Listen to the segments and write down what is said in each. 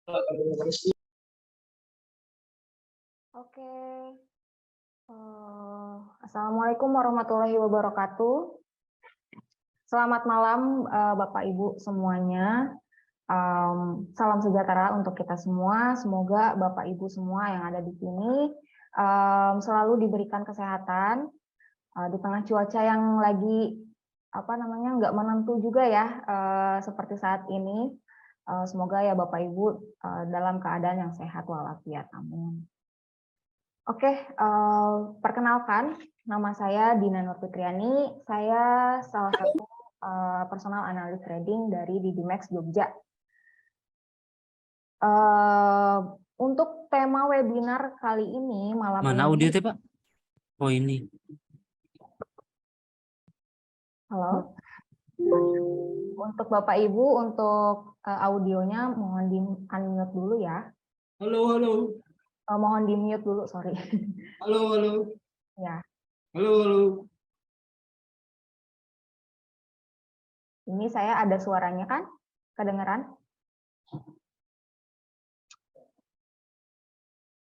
Oke. Assalamualaikum warahmatullahi wabarakatuh. Selamat malam Bapak Ibu semuanya. Salam sejahtera untuk kita semua. Semoga Bapak Ibu semua yang ada di sini selalu diberikan kesehatan di tengah cuaca yang lagi nggak menentu juga ya, seperti saat ini. Semoga ya Bapak Ibu dalam keadaan yang sehat walafiat. Amin. Oke, perkenalkan, nama saya Dina Nur Fitriani. Saya salah satu personal analis trading dari Didimax Jogja. Untuk tema webinar kali ini malam Mana ini. audio Pak? Oh ini. Halo. Untuk Bapak Ibu, untuk audionya mohon di-unmute dulu ya. Halo, halo. Mohon di-mute dulu, sorry. Halo, halo. Ya. Halo, halo. Ini saya ada suaranya kan? Kedengeran?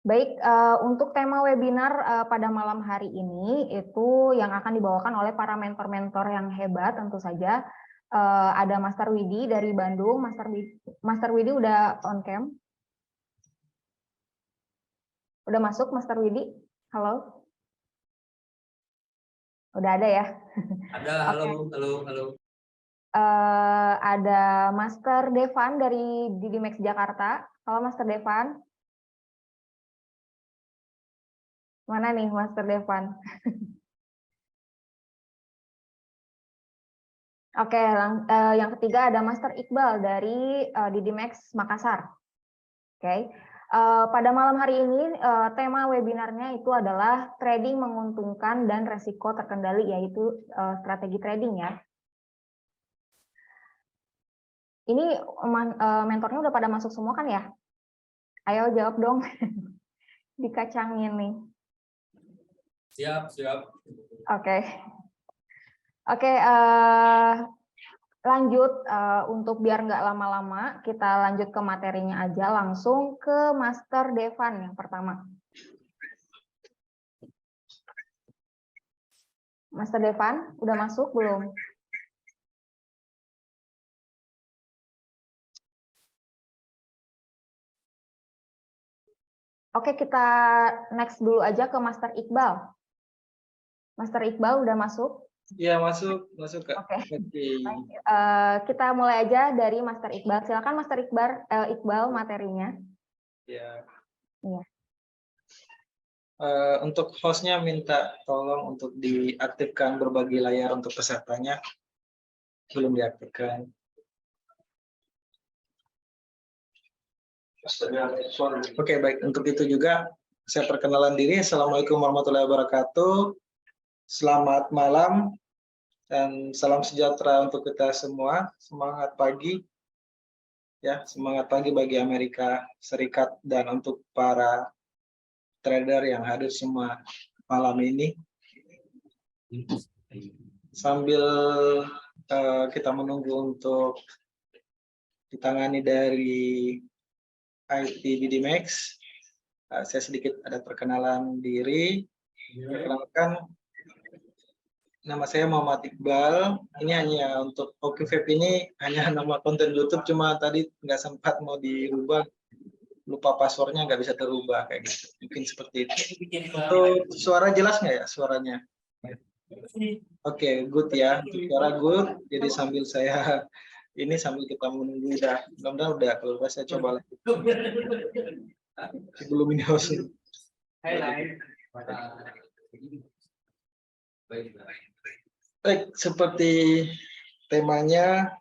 Baik, untuk tema webinar pada malam hari ini itu yang akan dibawakan oleh para mentor-mentor yang hebat tentu saja. Ada Master Widi dari Bandung. Master Widi udah on cam? Udah masuk Master Widi? Halo? Udah ada ya? Ada, halo, halo, halo. Ada Master Devan dari Didimax Jakarta. Halo Master Devan. Mana nih Master Devan? Oke, yang ketiga ada Master Iqbal dari Didimax Makassar. Oke, pada malam hari ini tema webinarnya itu adalah trading menguntungkan dan resiko terkendali, yaitu strategi trading ya. Ini mentornya udah pada masuk semua kan ya? Ayo jawab dong. Dikacangin nih. Siap, siap. Oke. Oke, lanjut untuk biar nggak lama-lama, kita lanjut ke materinya aja, langsung ke Master Devan yang pertama. Master Devan, udah masuk belum? Oke, kita next dulu aja ke Master Iqbal. Master Iqbal udah masuk? Iya, masuk Kak. Oke. Okay. Kita mulai aja dari Master Iqbal. Silakan Master Iqbal materinya. Ya. Iya. Untuk hostnya minta tolong untuk diaktifkan berbagi layar untuk pesertanya. Belum diaktifkan. Oke, baik. Untuk itu juga saya perkenalan diri. Assalamualaikum warahmatullahi wabarakatuh. Selamat malam dan salam sejahtera untuk kita semua. Semangat pagi. Ya, semangat pagi bagi Amerika Serikat dan untuk para trader yang hadir semua malam ini. Sambil kita menunggu untuk ditangani dari IT Didimax, saya sedikit ada perkenalan diri. Perkenalkan, nama saya Muhammad Iqbal. Ini hanya untuk OKVIP ini hanya nama konten YouTube, cuma tadi nggak sempat mau dirubah, lupa passwordnya nggak bisa terubah kayak gitu. Mungkin seperti itu. Untuk suara jelas nggak ya suaranya? Oke, good ya. Suara good. Jadi sambil saya ini sambil kita menunggu mudah-mudahan udah keluar, saya coba lagi. Sebelum ini harus. Baik, seperti temanya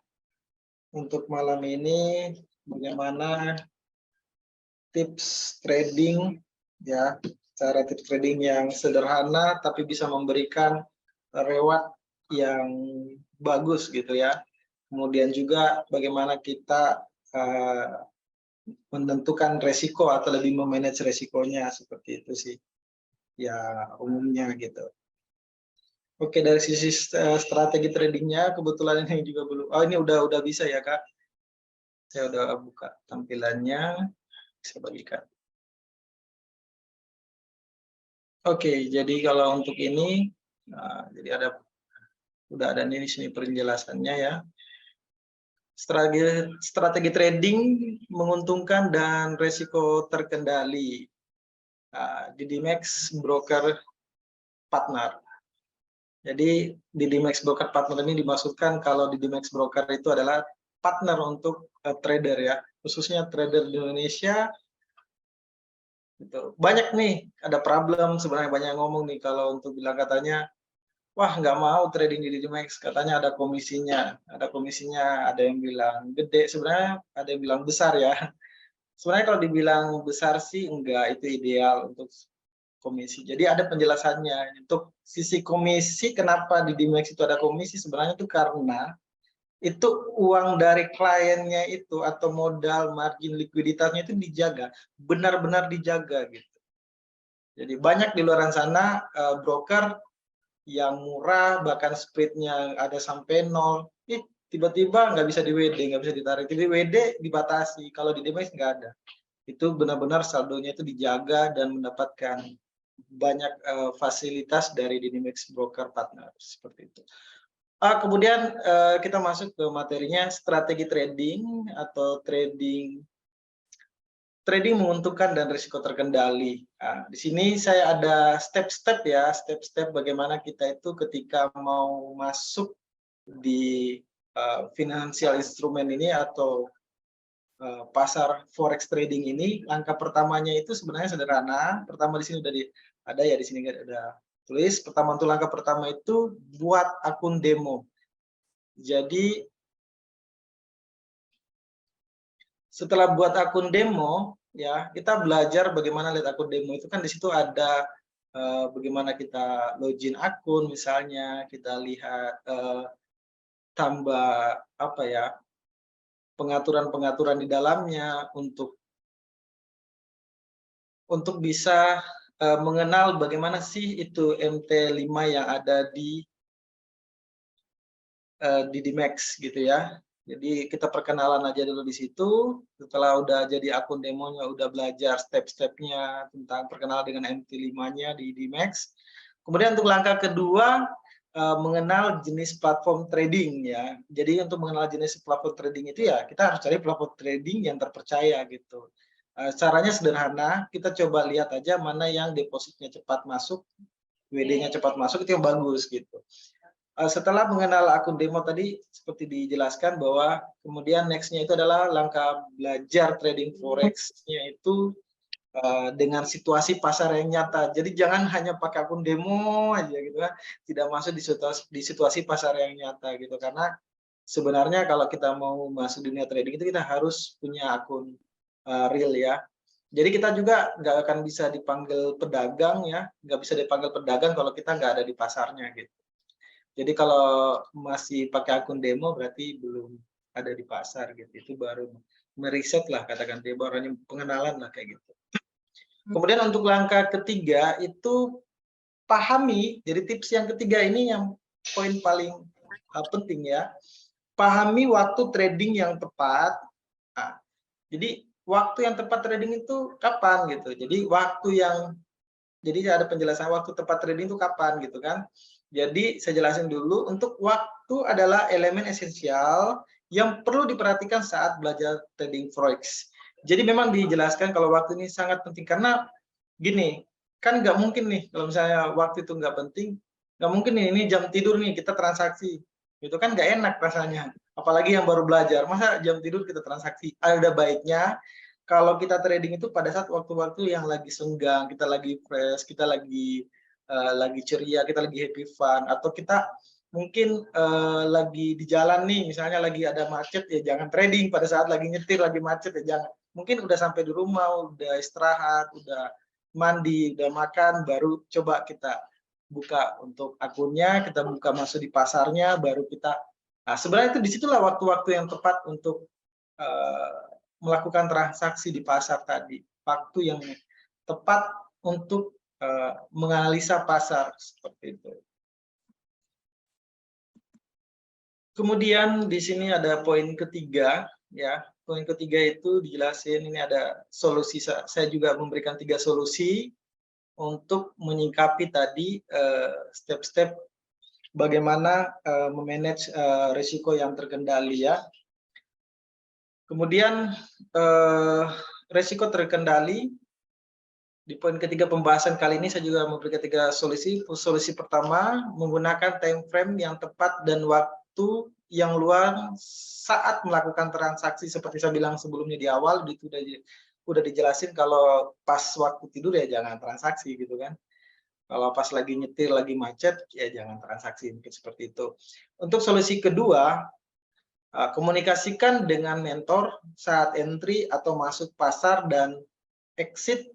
untuk malam ini bagaimana tips trading ya, cara tips trading yang sederhana tapi bisa memberikan reward yang bagus gitu ya. Kemudian juga bagaimana kita menentukan resiko atau lebih memanage resikonya, seperti itu sih ya umumnya gitu. Oke, dari sisi strategi tradingnya kebetulan ini juga belum. Oh, ini udah bisa ya Kak. Saya udah buka tampilannya, saya bagikan. Oke, jadi kalau untuk ini, jadi udah ada di sini penjelasannya ya. Strategi trading menguntungkan dan resiko terkendali. DDMax Broker Partner. Jadi DDMax Broker Partner ini dimaksudkan kalau DDMax Broker itu adalah partner untuk trader ya, khususnya trader di Indonesia. Gitu. Banyak nih, ada problem sebenarnya, banyak ngomong nih kalau untuk bilang katanya, wah nggak mau trading di DDMax, katanya ada komisinya, ada yang bilang gede, sebenarnya ada yang bilang besar ya. Sebenarnya kalau dibilang besar sih enggak, itu ideal untuk komisi. Jadi ada penjelasannya. Untuk sisi komisi, kenapa di DDMax itu ada komisi, sebenarnya itu karena itu uang dari kliennya itu atau modal margin likuiditasnya itu dijaga, benar-benar dijaga gitu. Jadi banyak di luar sana broker yang murah, bahkan spreadnya ada sampai 0, tiba-tiba nggak bisa di WD, nggak bisa ditarik. Jadi WD dibatasi, kalau di DDMax nggak ada. Itu benar-benar saldonya itu dijaga dan mendapatkan banyak fasilitas dari DDMax Broker Partner seperti itu. Kemudian kita masuk ke materinya, strategi trading atau trading menguntungkan dan risiko terkendali. Di sini saya ada step-step ya, step-step bagaimana kita itu ketika mau masuk di financial instrument ini atau pasar forex trading ini. Langkah pertamanya itu sebenarnya sederhana. Pertama di sini udah ada ya, di sini ada tulis. Pertama untuk langkah pertama itu buat akun demo. Jadi setelah buat akun demo ya, kita belajar bagaimana lihat akun demo itu kan di situ ada bagaimana kita login akun, misalnya kita lihat tambah apa ya, pengaturan-pengaturan di dalamnya untuk bisa mengenal bagaimana sih itu MT5 yang ada di DDMax gitu ya. Jadi kita perkenalan aja dulu di situ. Setelah udah jadi akun demonya, udah belajar step-stepnya tentang perkenalan dengan MT5-nya di DDMax. Kemudian untuk langkah kedua, mengenal jenis platform trading ya. Jadi untuk mengenal jenis platform trading itu ya, kita harus cari platform trading yang terpercaya gitu. Caranya sederhana, kita coba lihat aja mana yang depositnya cepat masuk, WD-nya cepat masuk, itu yang bagus gitu. Setelah mengenal akun demo tadi, seperti dijelaskan bahwa kemudian next-nya itu adalah langkah belajar trading forex-nya itu dengan situasi pasar yang nyata. Jadi jangan hanya pakai akun demo aja gitu kan, tidak masuk di situasi pasar yang nyata gitu. Karena sebenarnya kalau kita mau masuk dunia trading itu kita harus punya akun real ya. Jadi kita juga nggak akan bisa dipanggil pedagang ya, nggak bisa dipanggil pedagang kalau kita nggak ada di pasarnya gitu. Jadi kalau masih pakai akun demo berarti belum ada di pasar gitu. Itu baru meriset lah, katakan dia baru pengenalan lah kayak gitu. Kemudian untuk langkah ketiga itu pahami. Jadi tips yang ketiga ini yang poin paling penting ya. Pahami waktu trading yang tepat. Nah, jadi waktu yang tepat trading itu kapan gitu. Jadi ada penjelasan waktu tepat trading itu kapan gitu kan. Jadi saya jelasin dulu, untuk waktu adalah elemen esensial yang perlu diperhatikan saat belajar trading forex. Jadi memang dijelaskan kalau waktu ini sangat penting, karena gini, kan nggak mungkin nih kalau misalnya waktu itu nggak penting, nggak mungkin nih ini jam tidur nih kita transaksi, itu kan nggak enak rasanya. Apalagi yang baru belajar, masa jam tidur kita transaksi? Ada baiknya kalau kita trading itu pada saat waktu-waktu yang lagi senggang, kita lagi fresh, kita lagi ceria, kita lagi happy fun, atau kita mungkin lagi di jalan nih, misalnya lagi ada macet ya jangan trading pada saat lagi nyetir, lagi macet ya jangan. Mungkin udah sampai di rumah, udah istirahat, udah mandi, udah makan, baru coba kita buka untuk akunnya, kita buka masuk di pasarnya, baru kita. Nah, sebenarnya itu disitulah waktu-waktu yang tepat untuk melakukan transaksi di pasar tadi, waktu yang tepat untuk menganalisa pasar seperti itu. Kemudian di sini ada poin ketiga ya. poin ketiga itu dijelasin, ini ada solusi, saya juga memberikan 3 solusi untuk menyikapi tadi step-step bagaimana memanage risiko yang terkendali ya. Kemudian risiko terkendali, di poin ketiga pembahasan kali ini saya juga memberikan 3 solusi. Solusi pertama, menggunakan time frame yang tepat dan waktu yang luang saat melakukan transaksi. Seperti saya bilang sebelumnya di awal, itu udah dijelasin kalau pas waktu tidur ya jangan transaksi gitu kan. Kalau pas lagi nyetir, lagi macet, ya jangan transaksi, mungkin seperti itu. Untuk solusi kedua, komunikasikan dengan mentor saat entry atau masuk pasar dan exit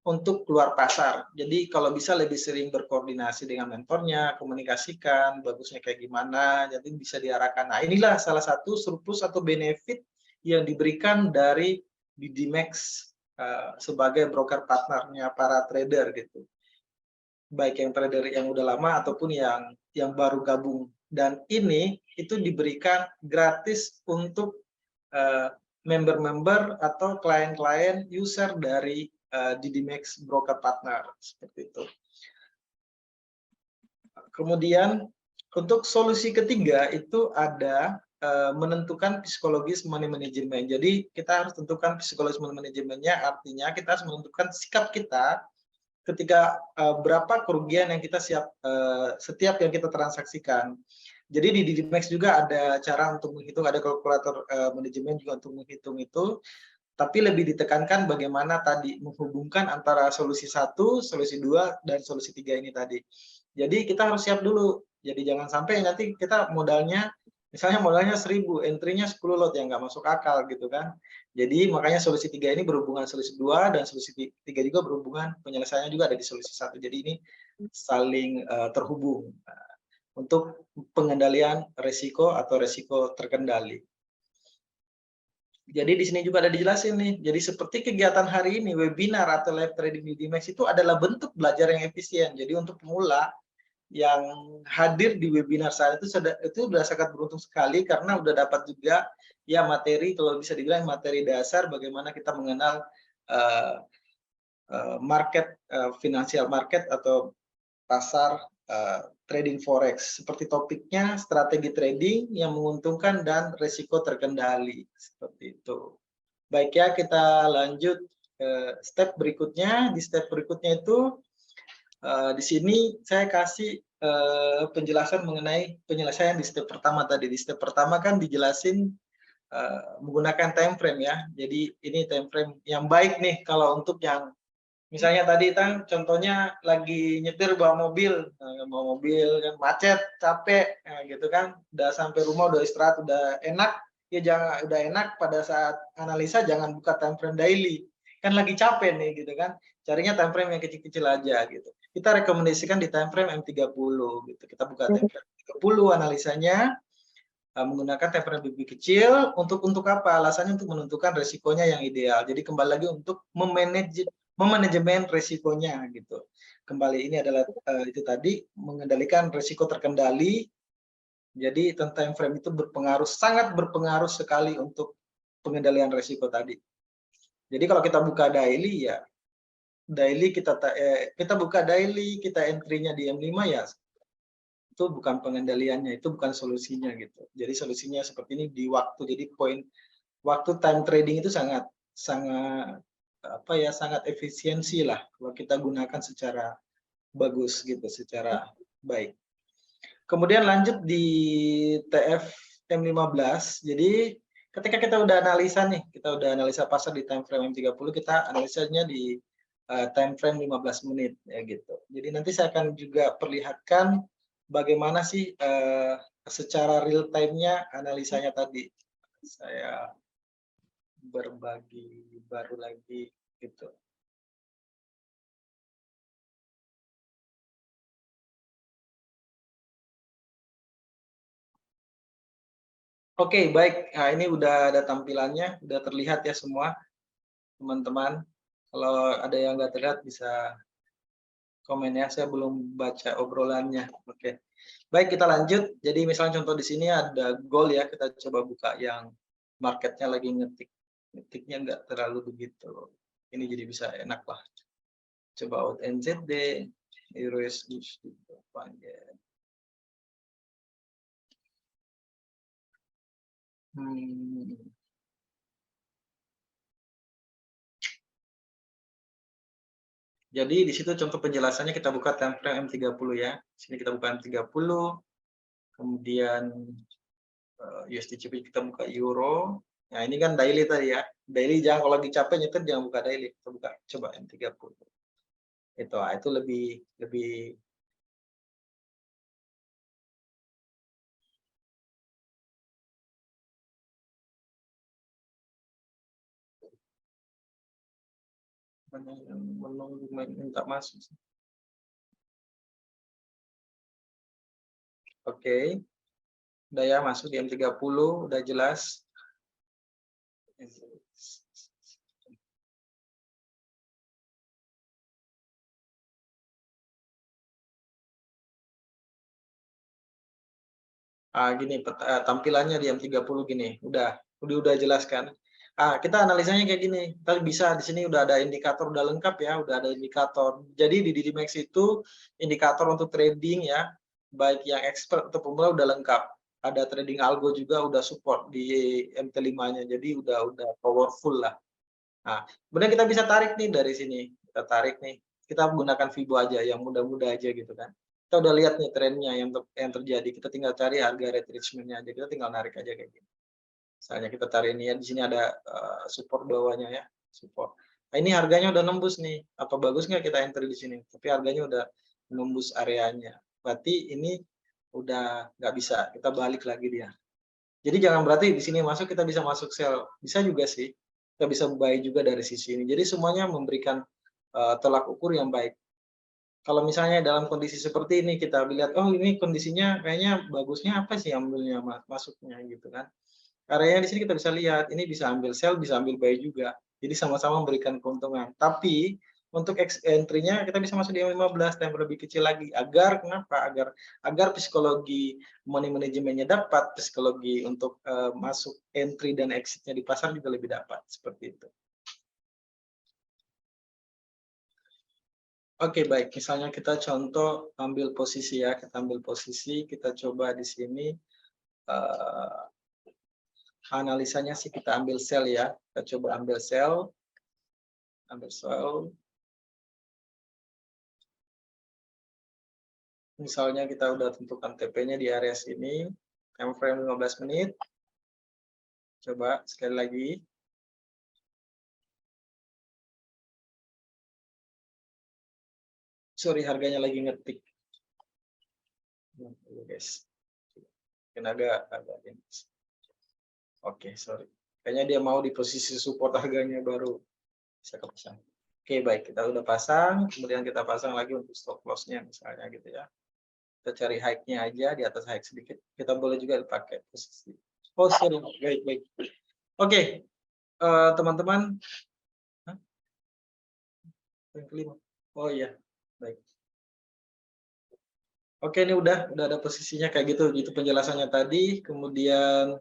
untuk keluar pasar. Jadi kalau bisa lebih sering berkoordinasi dengan mentornya, komunikasikan, bagusnya kayak gimana, jadi bisa diarahkan. Nah inilah salah satu surplus atau benefit yang diberikan dari BDMax sebagai broker partnernya para trader gitu. Baik yang trader yang udah lama ataupun yang baru gabung. Dan ini itu diberikan gratis untuk member-member atau klien-klien user dari BDMax Broker Partner, seperti itu. Kemudian untuk solusi ketiga itu ada menentukan psikologis money management. Jadi kita harus tentukan psikologis money managementnya, artinya kita harus menentukan sikap kita ketika berapa kerugian yang kita setiap yang kita transaksikan. Jadi di BDMax juga ada cara untuk menghitung, ada kalkulator manajemen juga untuk menghitung itu. Tapi lebih ditekankan bagaimana tadi menghubungkan antara solusi 1, solusi 2, dan solusi 3 ini tadi. Jadi kita harus siap dulu. Jadi jangan sampai nanti kita modalnya, misalnya modalnya 1000, entry-nya 10 lot yang nggak masuk akal gitu kan. Jadi makanya solusi 3 ini berhubungan solusi 2, dan solusi 3 juga berhubungan penyelesaiannya juga ada di solusi 1. Jadi ini saling terhubung untuk pengendalian risiko atau risiko terkendali. Jadi di sini juga ada dijelasin nih. Jadi seperti kegiatan hari ini, webinar atau live trading di BDMax itu adalah bentuk belajar yang efisien. Jadi untuk pemula yang hadir di webinar saat itu sudah sangat beruntung sekali karena udah dapat juga ya materi, kalau bisa dibilang materi dasar bagaimana kita mengenal market, financial market atau pasar trading forex. Seperti topiknya strategi trading yang menguntungkan dan risiko terkendali, seperti itu. Baik ya, kita lanjut ke step berikutnya. Di step berikutnya itu di sini saya kasih penjelasan mengenai penyelesaian di step pertama tadi. Di step pertama kan dijelasin menggunakan time frame ya. Jadi ini time frame yang baik nih kalau untuk yang misalnya tadi Tang, contohnya lagi nyetir bawa mobil kan macet, capek, gitu kan, udah sampai rumah, udah istirahat, udah enak, ya jangan, udah enak pada saat analisa jangan buka time frame daily, kan lagi capek nih, gitu kan, carinya time frame yang kecil-kecil aja, gitu. Kita rekomendasikan di time frame M30, gitu. Kita buka time frame 30 analisanya, menggunakan time frame lebih kecil, untuk apa? Alasannya untuk menentukan resikonya yang ideal. Jadi kembali lagi untuk memanajemen resikonya gitu. Kembali ini adalah itu tadi mengendalikan resiko terkendali. Jadi time frame itu sangat berpengaruh sekali untuk pengendalian resiko tadi. Jadi kalau kita buka daily ya daily kita buka daily, kita entry-nya di M5 ya itu bukan pengendaliannya, itu bukan solusinya gitu. Jadi solusinya seperti ini di waktu. Jadi poin waktu time trading itu sangat efisiensi lah kalau kita gunakan secara bagus gitu, secara baik. Kemudian lanjut di TF M15. Jadi ketika kita udah analisa nih, kita udah analisa pasar di time frame M30, kita analisanya di time frame 15 menit ya gitu. Jadi nanti saya akan juga perlihatkan bagaimana sih secara real time-nya analisanya tadi. Saya berbagi baru lagi gitu. Oke, baik. Nah, ini udah ada tampilannya, udah terlihat ya semua teman-teman. Kalau ada yang nggak terlihat bisa komen ya, saya belum baca obrolannya. Oke. Baik, kita lanjut. Jadi misalnya contoh di sini ada goal ya, kita coba buka yang marketnya lagi ngetiknya nggak terlalu begitu. Ini jadi bisa enak lah. Coba out NZD, Euro USD, panjang. Jadi di situ contoh penjelasannya kita buka time frame M30 ya. Sini kita buka M30, kemudian USD CP kita buka Euro. Nah ini kan daily tadi ya. Daily jangan kalau lagi capek nyetir jangan buka daily. Kita buka coba M30. Itu lebih menunggu minta masuk. Oke. Udah ya masuk di M30, udah jelas. Gini tampilannya di M30 gini. Udah jelaskan. Kita analisanya kayak gini. Tadi bisa di sini udah ada indikator, udah lengkap ya, udah ada indikator. Jadi di DDMax itu indikator untuk trading ya, baik yang expert atau pemula udah lengkap. Ada trading algo juga udah support di MT5-nya. Jadi udah powerful lah. Nah, kemudian kita bisa tarik nih dari sini. Kita tarik nih. Kita gunakan Fibo aja yang mudah-mudah aja gitu kan. Kita udah lihat nih trennya yang terjadi. Kita tinggal cari harga retracement-nya aja. Kita tinggal narik aja kayak gini. Misalnya kita tarik ini ya, di sini ada support bawahnya ya, support. Nah, ini harganya udah nembus nih. Apa bagus nggak kita enter di sini? Tapi harganya udah nembus areanya. Berarti ini udah nggak bisa. Kita balik lagi dia. Jadi jangan berarti di sini masuk kita bisa masuk sell. Bisa juga sih. Kita bisa buy juga dari sisi ini. Jadi semuanya memberikan tolak ukur yang baik. Kalau misalnya dalam kondisi seperti ini kita lihat, oh ini kondisinya kayaknya bagusnya apa sih ambilnya masuknya gitu kan. Areanya di sini kita bisa lihat, ini bisa ambil sell, bisa ambil buy juga. Jadi sama-sama memberikan keuntungan. Tapi untuk entry-nya kita bisa masuk di M15 yang lebih kecil lagi. Kenapa? Agar psikologi money manajemennya dapat, psikologi untuk masuk entry dan exit-nya di pasar juga lebih dapat. Seperti itu. Oke, baik. Misalnya kita contoh ambil posisi ya. Kita ambil posisi, kita coba di sini. Analisanya sih kita ambil sell ya. Kita coba ambil sell. Misalnya kita udah tentukan TP-nya di area sini, time frame 15 menit. Coba sekali lagi. Sorry, harganya lagi ngetik. Guys. Mungkin agak ini. Oke, sorry. Kayaknya dia mau di posisi support harganya baru bisa kepasang. Oke, baik. Kita udah pasang, kemudian kita pasang lagi untuk stop loss-nya misalnya gitu ya. Kita cari high-nya aja, di atas high sedikit. Kita boleh juga dipakai posisi. Oh, sorry. Baik. Oke, teman-teman. Yang kelima. Oh iya, baik. Oke, ini udah ada posisinya kayak gitu. Itu penjelasannya tadi. Kemudian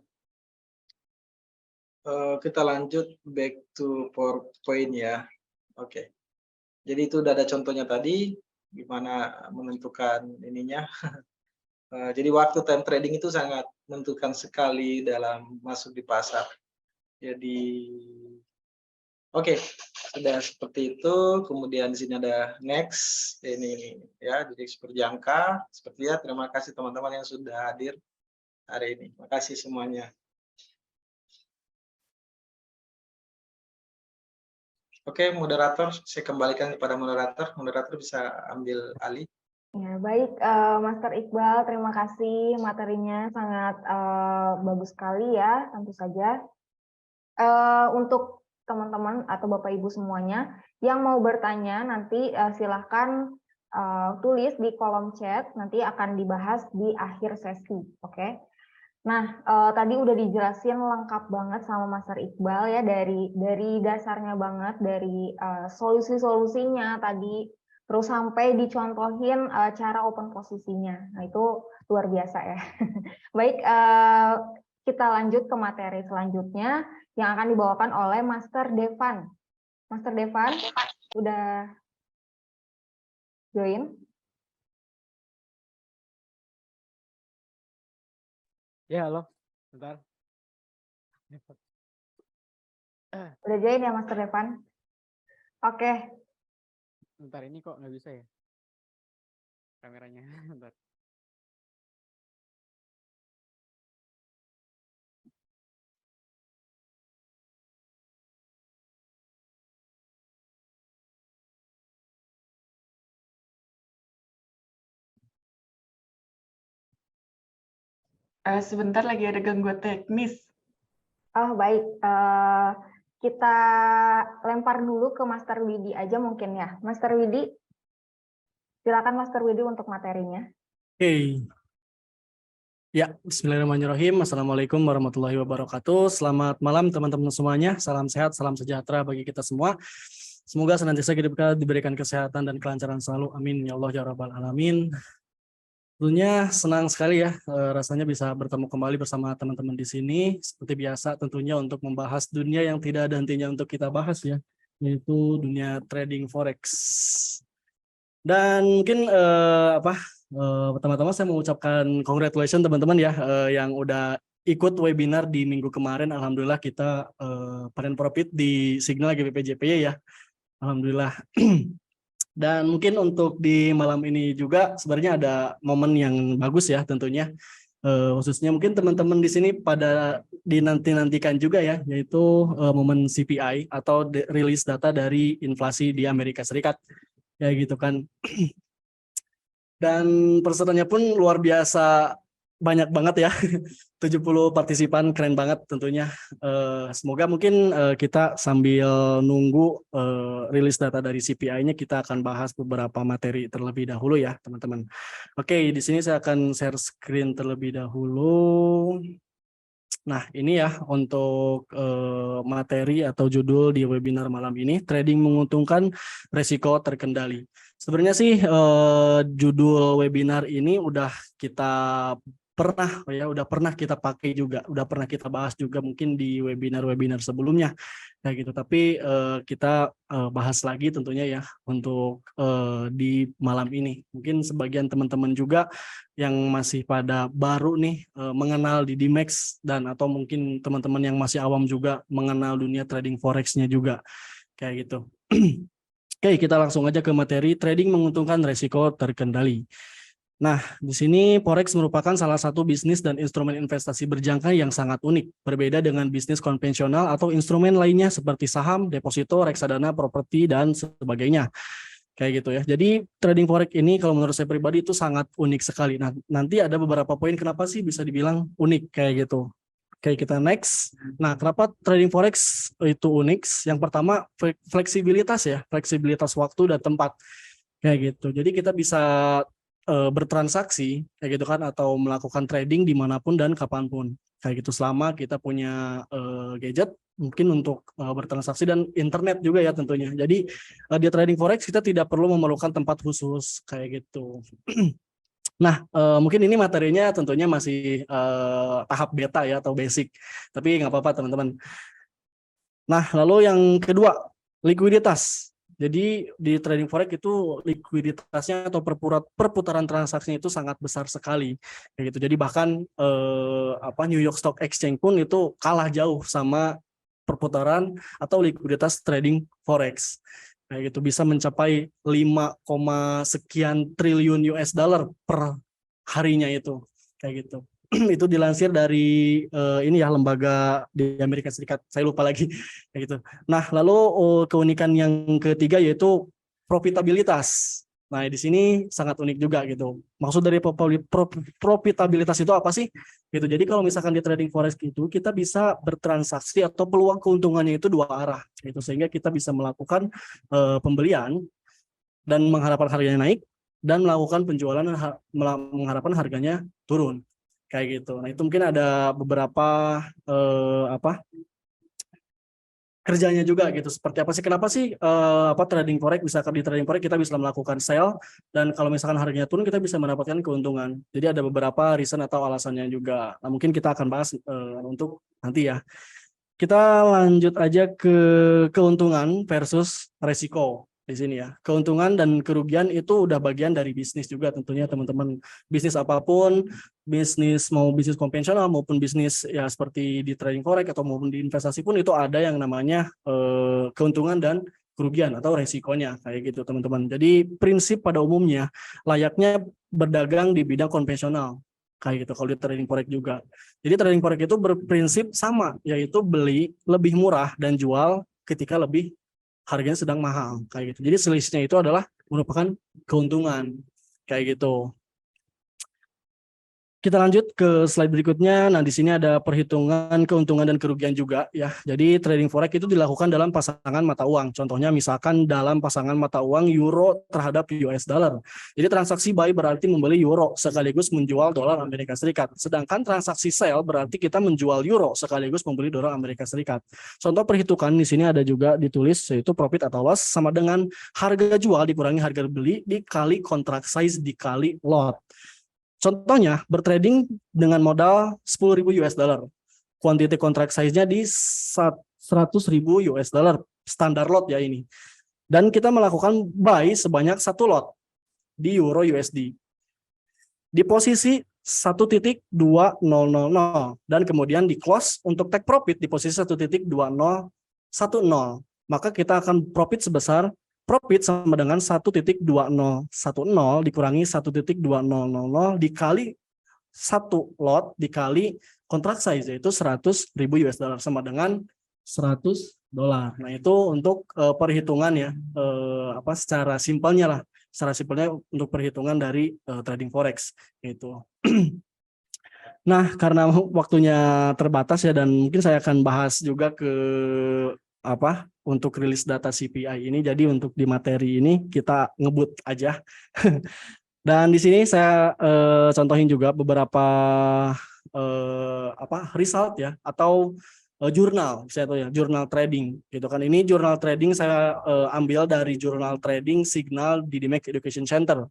kita lanjut back to PowerPoint ya. Oke. Jadi itu udah ada contohnya tadi, gimana menentukan ininya. Jadi waktu time trading itu sangat menentukan sekali dalam masuk di pasar. Jadi, oke, sudah seperti itu. Kemudian di sini ada next, ini ya, jadi seperti jangka. Seperti ya, terima kasih teman-teman yang sudah hadir hari ini. Terima kasih semuanya. Oke, moderator, saya kembalikan kepada moderator. Moderator bisa ambil alih. Ya, baik, Master Iqbal, terima kasih materinya sangat bagus sekali ya, tentu saja. Untuk teman-teman atau Bapak Ibu semuanya yang mau bertanya nanti silahkan tulis di kolom chat, nanti akan dibahas di akhir sesi, oke? Nah, tadi udah dijelasin lengkap banget sama Master Iqbal ya, dari dasarnya banget, dari solusi-solusinya tadi, terus sampai dicontohin cara open posisinya. Nah, itu luar biasa ya. Baik, kita lanjut ke materi selanjutnya yang akan dibawakan oleh Master Devan. Master Devan, udah join? Ya, halo. Bentar. Udah join ya Master Devan? Oke, Bentar, ini kok nggak bisa ya? Kameranya. Bentar. Sebentar lagi ada gangguan teknis. oh baik. Kita lempar dulu ke Master Widi aja mungkin ya. Master Widi, silakan Master Widi untuk materinya. Oke. Ya, bismillahirrahmanirrahim. Assalamualaikum warahmatullahi wabarakatuh. Selamat malam teman-teman semuanya. Salam sehat, salam sejahtera bagi kita semua. Semoga senantiasa kita diberikan kesehatan dan kelancaran selalu. Amin. Ya Allah, ya Rabbal Alamin. Tentunya senang sekali ya rasanya bisa bertemu kembali bersama teman-teman di sini. Seperti biasa tentunya untuk membahas dunia yang tidak ada hentinya untuk kita bahas ya, yaitu dunia trading forex. Dan mungkin pertama-tama saya mengucapkan congratulations teman-teman ya yang udah ikut webinar di minggu kemarin. Alhamdulillah kita panen profit di Signal GBP-JPY ya. Alhamdulillah. Dan mungkin untuk di malam ini juga sebenarnya ada momen yang bagus ya tentunya. Khususnya mungkin teman-teman di sini pada dinanti-nantikan juga ya, yaitu momen CPI atau rilis data dari inflasi di Amerika Serikat. Ya gitu kan. Dan pesertanya pun luar biasa banyak banget ya. 70 partisipan, keren banget tentunya. Semoga mungkin kita sambil nunggu rilis data dari CPI-nya kita akan bahas beberapa materi terlebih dahulu ya, teman-teman. Oke, di sini saya akan share screen terlebih dahulu. Nah, ini ya untuk materi atau judul di webinar malam ini, trading menguntungkan, resiko terkendali. Sebenarnya sih judul webinar ini udah kita udah pernah kita pakai juga, udah pernah kita bahas juga mungkin di webinar-webinar sebelumnya kayak gitu. Tapi kita bahas lagi tentunya ya untuk di malam ini. Mungkin sebagian teman-teman juga yang masih pada baru nih mengenal di DMAX dan atau mungkin teman-teman yang masih awam juga mengenal dunia trading forex-nya juga kayak gitu. Oke, kita langsung aja ke materi trading menguntungkan resiko terkendali. Nah, di sini forex merupakan salah satu bisnis dan instrumen investasi berjangka yang sangat unik, berbeda dengan bisnis konvensional atau instrumen lainnya seperti saham, deposito, reksadana, properti dan sebagainya. Kayak gitu ya. Jadi trading forex ini kalau menurut saya pribadi itu sangat unik sekali. Nah, nanti ada beberapa poin kenapa sih bisa dibilang unik kayak gitu. Oke, kita next. Nah, kenapa trading forex itu unik? Yang pertama fleksibilitas ya, fleksibilitas waktu dan tempat. Kayak gitu. Jadi kita bisa bertransaksi kayak gitu kan atau melakukan trading dimanapun dan kapanpun kayak gitu selama kita punya gadget mungkin untuk bertransaksi dan internet juga ya tentunya. Jadi di trading forex kita tidak perlu memerlukan tempat khusus kayak gitu. Nah mungkin ini materinya tentunya masih tahap beta ya atau basic, tapi nggak apa-apa teman-teman. Nah lalu yang kedua, likuiditas. Jadi di trading forex itu likuiditasnya atau perputaran transaksinya itu sangat besar sekali, kayak gitu. Jadi bahkan New York Stock Exchange pun itu kalah jauh sama perputaran atau likuiditas trading forex, kayak gitu. Bisa mencapai 5, sekian triliun US dollar per harinya itu, kayak gitu. Itu dilansir dari ini ya lembaga di Amerika Serikat, saya lupa lagi kayak gitu. Nah, lalu keunikan yang ketiga yaitu profitabilitas. Nah, di sini sangat unik juga gitu. Maksud dari profitabilitas itu apa sih? Gitu. Jadi kalau misalkan di trading forex itu kita bisa bertransaksi atau peluang keuntungannya itu dua arah gitu, sehingga kita bisa melakukan pembelian dan mengharapkan harganya naik dan melakukan penjualan dan mengharapkan harganya turun. Kayak gitu. Nah, itu mungkin ada beberapa kerjanya juga gitu. Seperti apa sih? Kenapa sih trading forex, misalkan di trading forex kita bisa melakukan sell, dan kalau misalkan harganya turun kita bisa mendapatkan keuntungan. Jadi ada beberapa reason atau alasannya juga. Nah, mungkin kita akan bahas untuk nanti ya. Kita lanjut aja ke keuntungan versus resiko di sini ya. Keuntungan dan kerugian itu udah bagian dari bisnis juga tentunya teman-teman. Bisnis apapun, bisnis mau bisnis konvensional maupun bisnis ya seperti di trading forex atau maupun di investasi pun itu ada yang namanya keuntungan dan kerugian atau resikonya kayak gitu teman-teman. Jadi prinsip pada umumnya layaknya berdagang di bidang konvensional kayak gitu kalau di trading forex juga. Jadi trading forex itu berprinsip sama, yaitu beli lebih murah dan jual ketika lebih harganya sedang mahal kayak gitu. Jadi selisihnya itu adalah merupakan keuntungan kayak gitu. Kita lanjut ke slide berikutnya. Nah, di sini ada perhitungan keuntungan dan kerugian juga ya. Jadi trading forex itu dilakukan dalam pasangan mata uang. Contohnya misalkan dalam pasangan mata uang euro terhadap US dollar. Jadi transaksi buy berarti membeli euro sekaligus menjual dolar Amerika Serikat. Sedangkan transaksi sell berarti kita menjual euro sekaligus membeli dolar Amerika Serikat. Contoh perhitungan di sini ada juga ditulis yaitu profit atau loss sama dengan harga jual dikurangi harga beli dikali contract size dikali lot. Contohnya, bertrading dengan modal 10.000 US dollar. Quantity contract size-nya di 100.000 US dollar. Standar lot ya ini. Dan kita melakukan buy sebanyak 1 lot di Euro USD. Di posisi 1.2000 dan kemudian di close untuk take profit di posisi 1.2010. Maka kita akan profit sebesar profit sama dengan 1.2010 dikurangi 1.2000 dikali 1 lot dikali contract size yaitu 100.000 US dollar sama dengan $100. Nah, itu untuk perhitungan ya secara simpelnya lah. Secara simpelnya untuk perhitungan dari trading forex itu. Nah, karena waktunya terbatas ya dan mungkin saya akan bahas juga ke untuk rilis data CPI ini. Jadi untuk di materi ini kita ngebut aja. Dan di sini saya contohin juga beberapa result ya atau jurnal, saya jurnal trading gitu kan. Ini jurnal trading saya ambil dari jurnal trading Signal Didymac Education Center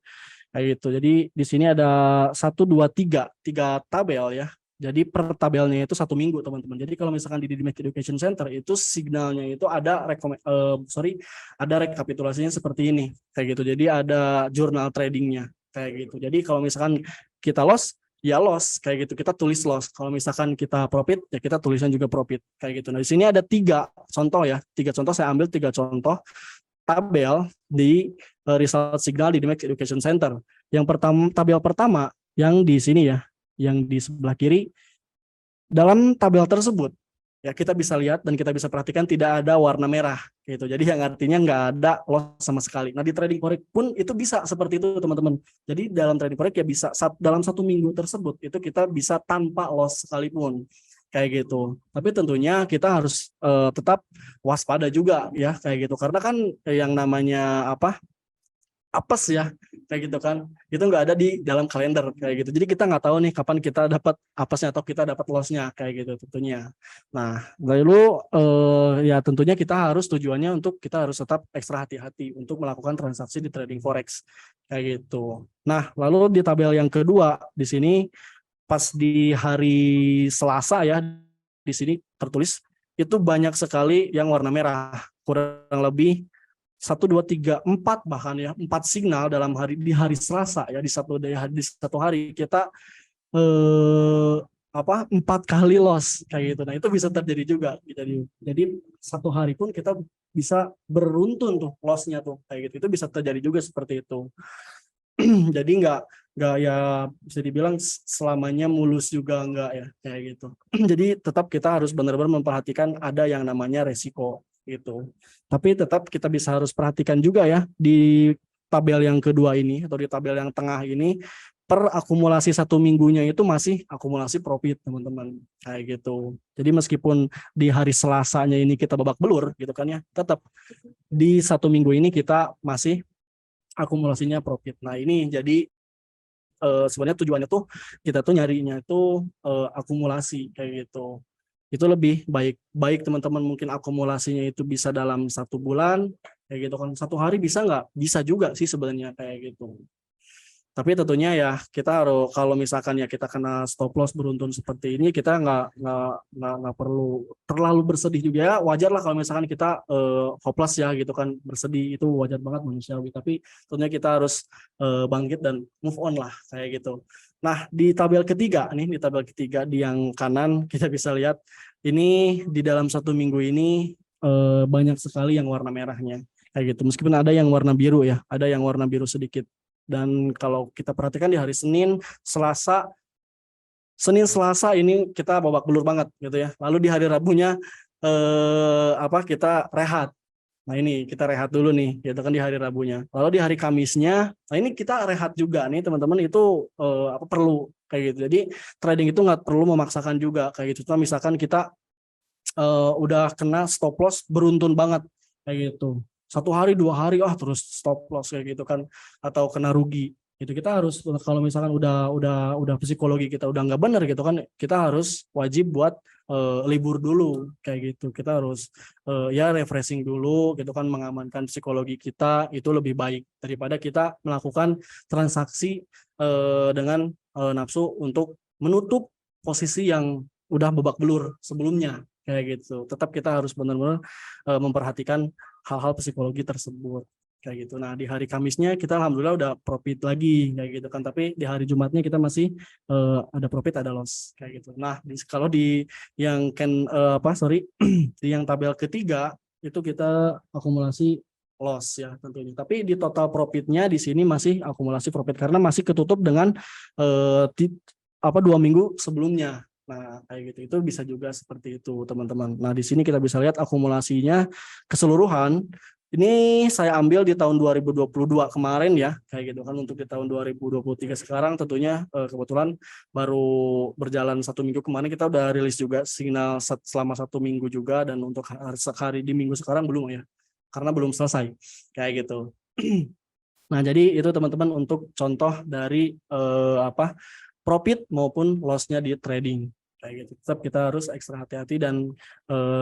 kayak gitu. Jadi di sini ada 1, 2, 3 tabel ya. Jadi per tabelnya itu 1 minggu teman-teman. Jadi kalau misalkan di Didymac Education Center itu signalnya itu ada ada rekapitulasinya seperti ini kayak gitu. Jadi ada jurnal tradingnya kayak gitu. Jadi kalau misalkan kita loss ya loss kayak gitu. Kita tulis loss. Kalau misalkan kita profit ya kita tulisan juga profit kayak gitu. Nah di sini ada 3 contoh ya. 3 contoh saya ambil 3 contoh tabel di result signal di Didymac Education Center. Yang pertama tabel pertama yang di sini ya. Yang di sebelah kiri, dalam tabel tersebut ya kita bisa lihat dan kita bisa perhatikan tidak ada warna merah gitu. Jadi yang artinya nggak ada loss sama sekali. Nah di trading forex pun itu bisa seperti itu teman-teman. Jadi dalam trading forex ya bisa dalam 1 minggu tersebut itu kita bisa tanpa loss sekalipun kayak gitu. Tapi tentunya kita harus tetap waspada juga ya kayak gitu. Karena kan yang namanya apes ya kayak gitu kan itu nggak ada di dalam kalender kayak gitu. Jadi kita nggak tahu nih kapan kita dapat apesnya atau kita dapat lossnya kayak gitu tentunya. Nah lalu ya tentunya kita harus tujuannya untuk kita harus tetap ekstra hati-hati untuk melakukan transaksi di trading forex kayak gitu. Nah lalu di tabel yang kedua di sini pas di hari Selasa ya di sini tertulis itu banyak sekali yang warna merah kurang lebih 1, 2, 3, 4 bahkan ya 4 signal dalam di hari Selasa ya di satu hari kita 4 kali loss kayak gitu. Nah itu bisa terjadi juga. Jadi 1 hari pun kita bisa beruntun tuh lossnya tuh kayak gitu. Itu bisa terjadi juga seperti itu. Jadi nggak ya bisa dibilang selamanya mulus juga nggak ya kayak gitu. Jadi tetap kita harus benar-benar memperhatikan ada yang namanya resiko gitu. Tapi tetap kita bisa harus perhatikan juga ya di tabel yang kedua ini atau di tabel yang tengah ini per akumulasi 1 minggunya itu masih akumulasi profit teman-teman kayak gitu. Jadi meskipun di hari Selasanya ini kita babak belur gitu kan ya, tetap di 1 minggu ini kita masih akumulasinya profit. Nah ini jadi sebenarnya tujuannya tuh kita tuh nyarinya itu akumulasi kayak gitu. itu lebih baik. Baik teman-teman mungkin akumulasinya itu bisa dalam 1 bulan, kayak gitu kan. 1 hari bisa nggak? Bisa juga sih sebenarnya kayak gitu. Tapi tentunya ya kita harus, kalau misalkan ya kita kena stop loss beruntun seperti ini, kita nggak perlu terlalu bersedih juga ya. Wajar lah kalau misalkan kita hopeless ya gitu kan, bersedih itu wajar banget manusiawi. Tapi tentunya kita harus bangkit dan move on lah kayak gitu. Nah di tabel ketiga nih, di tabel ketiga di yang kanan kita bisa lihat ini di dalam 1 minggu ini banyak sekali yang warna merahnya kayak gitu. Meskipun ada yang warna biru ya, ada yang warna biru sedikit. Dan kalau kita perhatikan di hari Senin, Selasa ini kita babak belur banget gitu ya. Lalu di hari Rabunya kita rehat. Nah ini kita rehat dulu nih, gitu kan di hari Rabunya. Lalu di hari Kamisnya, nah ini kita rehat juga nih teman-teman, itu perlu kayak gitu. Jadi trading itu nggak perlu memaksakan juga kayak gitu. Cuma misalkan kita udah kena stop loss beruntun banget kayak gitu. 1 hari 2 hari terus stop loss kayak gitu kan, atau kena rugi itu, kita harus, kalau misalkan udah psikologi kita udah nggak benar gitu kan, kita harus wajib buat libur dulu kayak gitu. Kita harus ya refreshing dulu gitu kan, mengamankan psikologi kita, itu lebih baik daripada kita melakukan transaksi dengan nafsu untuk menutup posisi yang udah babak belur sebelumnya kayak gitu. Tetap kita harus benar-benar memperhatikan hal-hal psikologi tersebut kayak gitu. Nah di hari Kamisnya kita alhamdulillah udah profit lagi kayak gitu kan, tapi di hari Jumatnya kita masih ada profit ada loss kayak gitu. Nah kalau di yang di yang tabel ketiga itu kita akumulasi loss ya tentunya. Tapi di total profitnya di sini masih akumulasi profit karena masih ketutup dengan 2 minggu sebelumnya. Nah, kayak gitu. Itu bisa juga seperti itu, teman-teman. Nah, di sini kita bisa lihat akumulasinya keseluruhan. Ini saya ambil di tahun 2022 kemarin ya, kayak gitu kan. Untuk di tahun 2023 sekarang tentunya kebetulan baru berjalan 1 minggu kemarin, kita udah rilis juga signal selama 1 minggu juga, dan untuk hari di minggu sekarang belum ya, karena belum selesai, kayak gitu. Nah, jadi itu teman-teman untuk contoh dari profit maupun loss-nya di trading kayak gitu. Tetap kita harus ekstra hati-hati, dan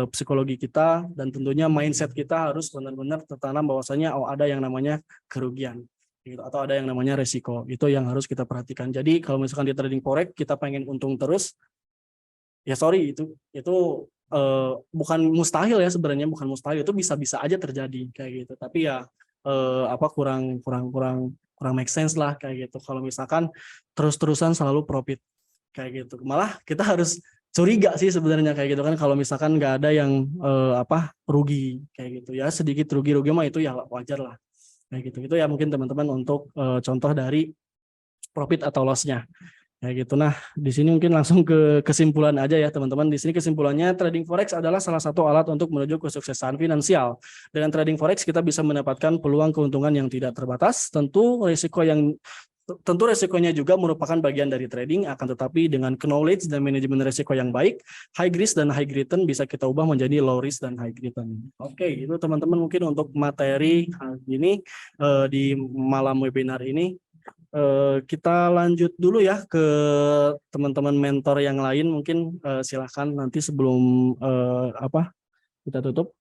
psikologi kita dan tentunya mindset kita harus benar-benar tertanam bahwasanya ada yang namanya kerugian gitu, atau ada yang namanya resiko. Itu yang harus kita perhatikan. Jadi kalau misalkan di trading forex kita pengen untung terus, ya sorry, itu bukan mustahil ya, sebenarnya bukan mustahil, itu bisa-bisa aja terjadi kayak gitu. Tapi ya kurang make sense lah kayak gitu kalau misalkan terus-terusan selalu profit kayak gitu. Malah kita harus curiga sih sebenarnya kayak gitu kan, kalau misalkan nggak ada yang rugi kayak gitu ya. Sedikit rugi mah itu ya wajar lah kayak gitu. Itu ya mungkin teman-teman untuk contoh dari profit atau loss-nya kayak gitu. Nah, di sini mungkin langsung ke kesimpulan aja ya teman-teman. Di sini kesimpulannya, trading forex adalah salah satu alat untuk menuju kesuksesan finansial. Dengan trading forex kita bisa mendapatkan peluang keuntungan yang tidak terbatas. Tentu resikonya juga merupakan bagian dari trading, akan tetapi dengan knowledge dan manajemen resiko yang baik, high risk dan high return bisa kita ubah menjadi low risk dan high return. Oke, itu teman-teman mungkin untuk materi hari ini di malam webinar ini. Kita lanjut dulu ya ke teman-teman mentor yang lain. Mungkin silahkan nanti sebelum kita tutup,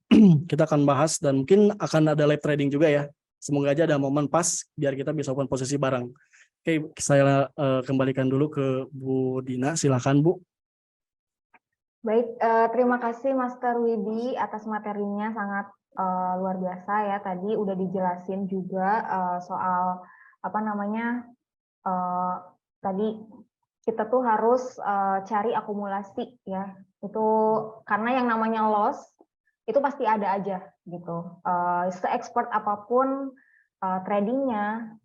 kita akan bahas, dan mungkin akan ada live trading juga ya. Semoga aja ada momen pas biar kita bisa open posisi bareng. Oke, saya kembalikan dulu ke Bu Dina. Silakan Bu. Baik, terima kasih Master Widi atas materinya, sangat luar biasa ya. Tadi udah dijelasin juga soal tadi kita tuh harus cari akumulasi ya. Itu karena yang namanya loss itu pasti ada aja gitu. Se-expert apapun tradernya,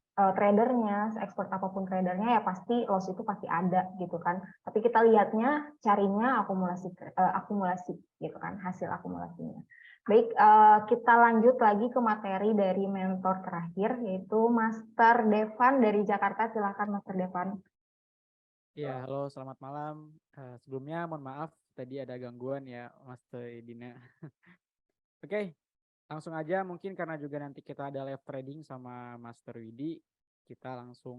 se-expert apapun tradernya, ya pasti loss itu pasti ada gitu kan. Tapi kita lihatnya, carinya akumulasi gitu kan, hasil akumulasinya. Baik, kita lanjut lagi ke materi dari mentor terakhir, yaitu Master Devan dari Jakarta. Silakan Master Devan. Ya, halo, selamat malam. Sebelumnya mohon maaf tadi ada gangguan ya, Master Dina. Oke, langsung aja, mungkin karena juga nanti kita ada live trading sama Master Widi, kita langsung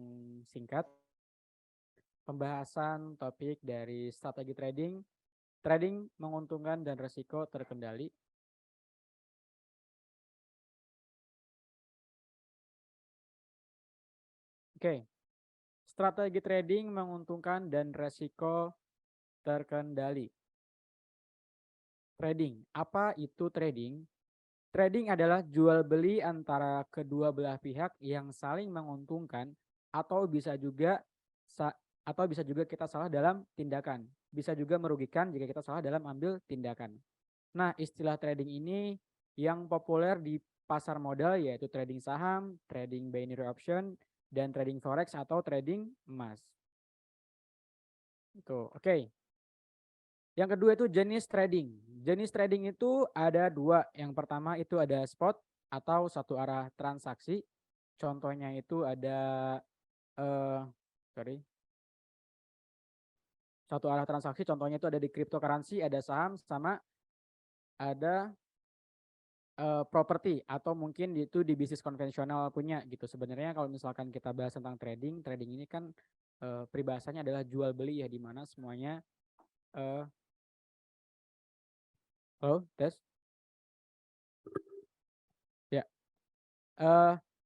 singkat pembahasan topik dari strategi trading Trading menguntungkan dan resiko terkendali. Oke. Strategi trading menguntungkan dan resiko terkendali. Trading. Apa itu trading? Trading adalah jual beli antara kedua belah pihak yang saling menguntungkan atau bisa juga kita salah dalam tindakan. Bisa juga merugikan jika kita salah dalam ambil tindakan. Nah, istilah trading ini yang populer di pasar modal yaitu trading saham, trading binary option, dan trading forex atau trading emas. Itu, oke. Yang kedua itu jenis trading. Jenis trading itu ada dua. Yang pertama itu ada spot atau satu arah transaksi. Contohnya itu ada satu arah transaksi. Contohnya itu ada di cryptocurrency, ada saham, sama ada properti atau mungkin itu di bisnis konvensional punya gitu. Sebenarnya kalau misalkan kita bahas tentang trading, trading ini kan peribahasanya adalah jual beli ya, di mana semuanya halo, tes. Ya.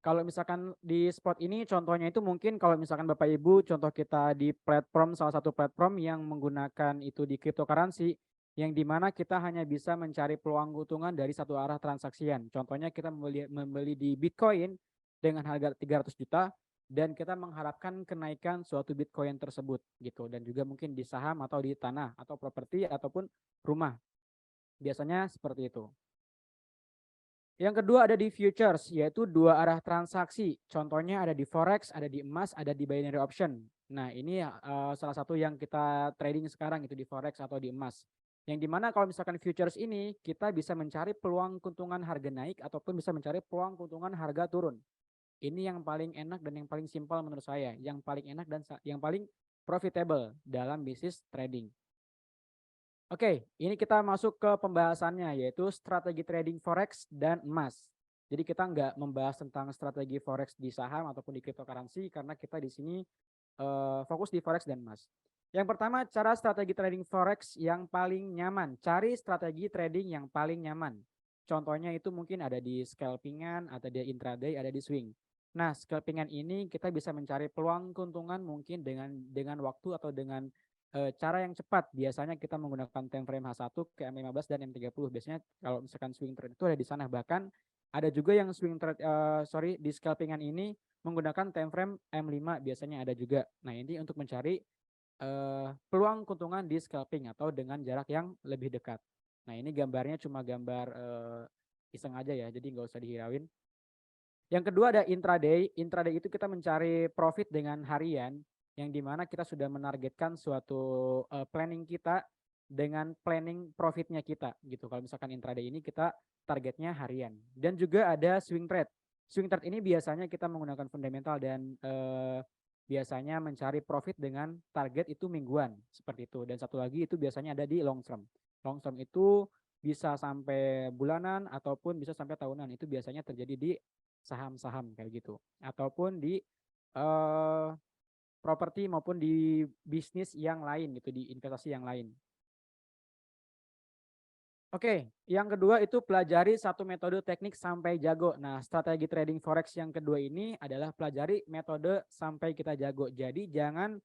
Kalau misalkan di spot ini contohnya itu mungkin kalau misalkan Bapak Ibu contoh kita di platform, salah satu platform yang menggunakan itu di cryptocurrency, yang dimana kita hanya bisa mencari peluang keuntungan dari satu arah transaksian. Contohnya kita membeli di Bitcoin dengan harga 300 juta dan kita mengharapkan kenaikan suatu Bitcoin tersebut gitu, dan juga mungkin di saham atau di tanah atau properti ataupun rumah. Biasanya seperti itu. Yang kedua ada di futures, yaitu dua arah transaksi. Contohnya ada di forex, ada di emas, ada di binary option. Nah, ini salah satu yang kita trading sekarang itu di forex atau di emas. Yang dimana kalau misalkan futures ini kita bisa mencari peluang keuntungan harga naik ataupun bisa mencari peluang keuntungan harga turun. Ini yang paling enak dan yang paling simpel menurut saya. Yang paling enak dan yang paling profitable dalam bisnis trading. Oke, ini kita masuk ke pembahasannya yaitu strategi trading forex dan emas. Jadi kita nggak membahas tentang strategi forex di saham ataupun di cryptocurrency karena kita di sini fokus di forex dan emas. Yang pertama, cara strategi trading forex yang paling nyaman. Cari strategi trading yang paling nyaman. Contohnya itu mungkin ada di scalpingan, ada di intraday, ada di swing. Nah, scalpingan ini kita bisa mencari peluang keuntungan mungkin dengan waktu atau dengan cara yang cepat. Biasanya kita menggunakan time frame H1 ke M15 dan M30. Biasanya kalau misalkan swing trade itu ada di sana. Bahkan ada juga yang swing trade di scalpingan ini menggunakan time frame M5 biasanya ada juga. Nah, ini untuk mencari peluang keuntungan di scalping atau dengan jarak yang lebih dekat. Nah, ini gambarnya cuma gambar iseng aja ya, jadi nggak usah dihirauin. Yang kedua ada intraday. Intraday itu kita mencari profit dengan harian, yang dimana kita sudah menargetkan suatu planning kita dengan planning profitnya kita gitu. Kalau misalkan intraday ini kita targetnya harian. Dan juga ada swing trade. Swing trade ini biasanya kita menggunakan fundamental dan biasanya mencari profit dengan target itu mingguan seperti itu. Dan satu lagi itu biasanya ada di long term. Long term itu bisa sampai bulanan ataupun bisa sampai tahunan. Itu biasanya terjadi di saham-saham kayak gitu. Ataupun di properti maupun di bisnis yang lain gitu, di investasi yang lain. Oke, yang kedua itu pelajari satu metode teknik sampai jago. Nah, strategi trading forex yang kedua ini adalah pelajari metode sampai kita jago. Jadi jangan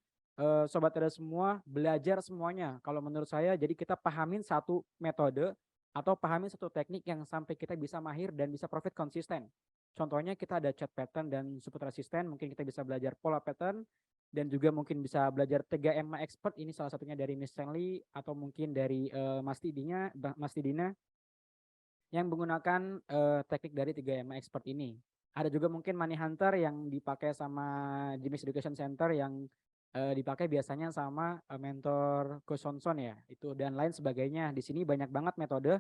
sobat trader semua belajar semuanya. Kalau menurut saya, jadi kita pahamin satu metode atau pahamin satu teknik yang sampai kita bisa mahir dan bisa profit konsisten. Contohnya kita ada chart pattern dan support resisten, mungkin kita bisa belajar pola pattern dan juga mungkin bisa belajar 3MA expert, ini salah satunya dari Miss Stanley atau mungkin dari Mas Tidina yang menggunakan teknik dari 3MA expert ini. Ada juga mungkin Money Hunter yang dipakai sama Jimis Education Center yang dipakai biasanya sama mentor Coach Sonson ya, itu dan lain sebagainya. Di sini banyak banget metode.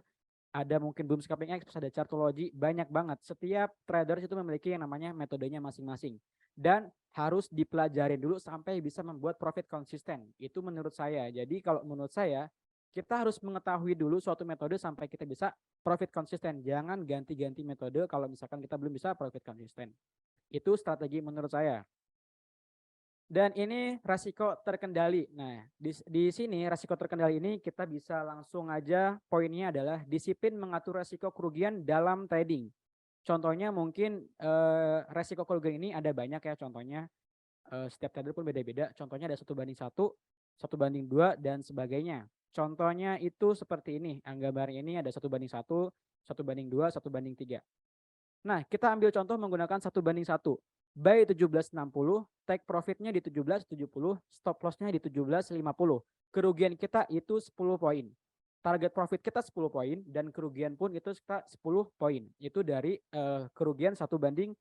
Ada mungkin boom scalping X, ada chartology, banyak banget. Setiap traders itu memiliki yang namanya metodenya masing-masing. Dan harus dipelajari dulu sampai bisa membuat profit konsisten. Itu menurut saya. Jadi kalau menurut saya, kita harus mengetahui dulu suatu metode sampai kita bisa profit konsisten. Jangan ganti-ganti metode kalau misalkan kita belum bisa profit konsisten. Itu strategi menurut saya. Dan ini rasiko terkendali. Nah, di sini rasiko terkendali ini kita bisa langsung aja poinnya adalah disiplin mengatur rasiko kerugian dalam trading. Contohnya mungkin resiko kerugian ini ada banyak ya contohnya. Setiap trader pun beda-beda. Contohnya ada 1:1, 1:2 dan sebagainya. Contohnya itu seperti ini. Gambarnya ini ada 1:1, 1:2, 1:3. Nah, kita ambil contoh menggunakan 1:1. Buy 17.60, take profitnya di 17.70, stop lossnya di 17.50. Kerugian kita itu 10 poin. Target profit kita 10 poin dan kerugian pun itu kita 10 poin. Itu dari kerugian 1:1.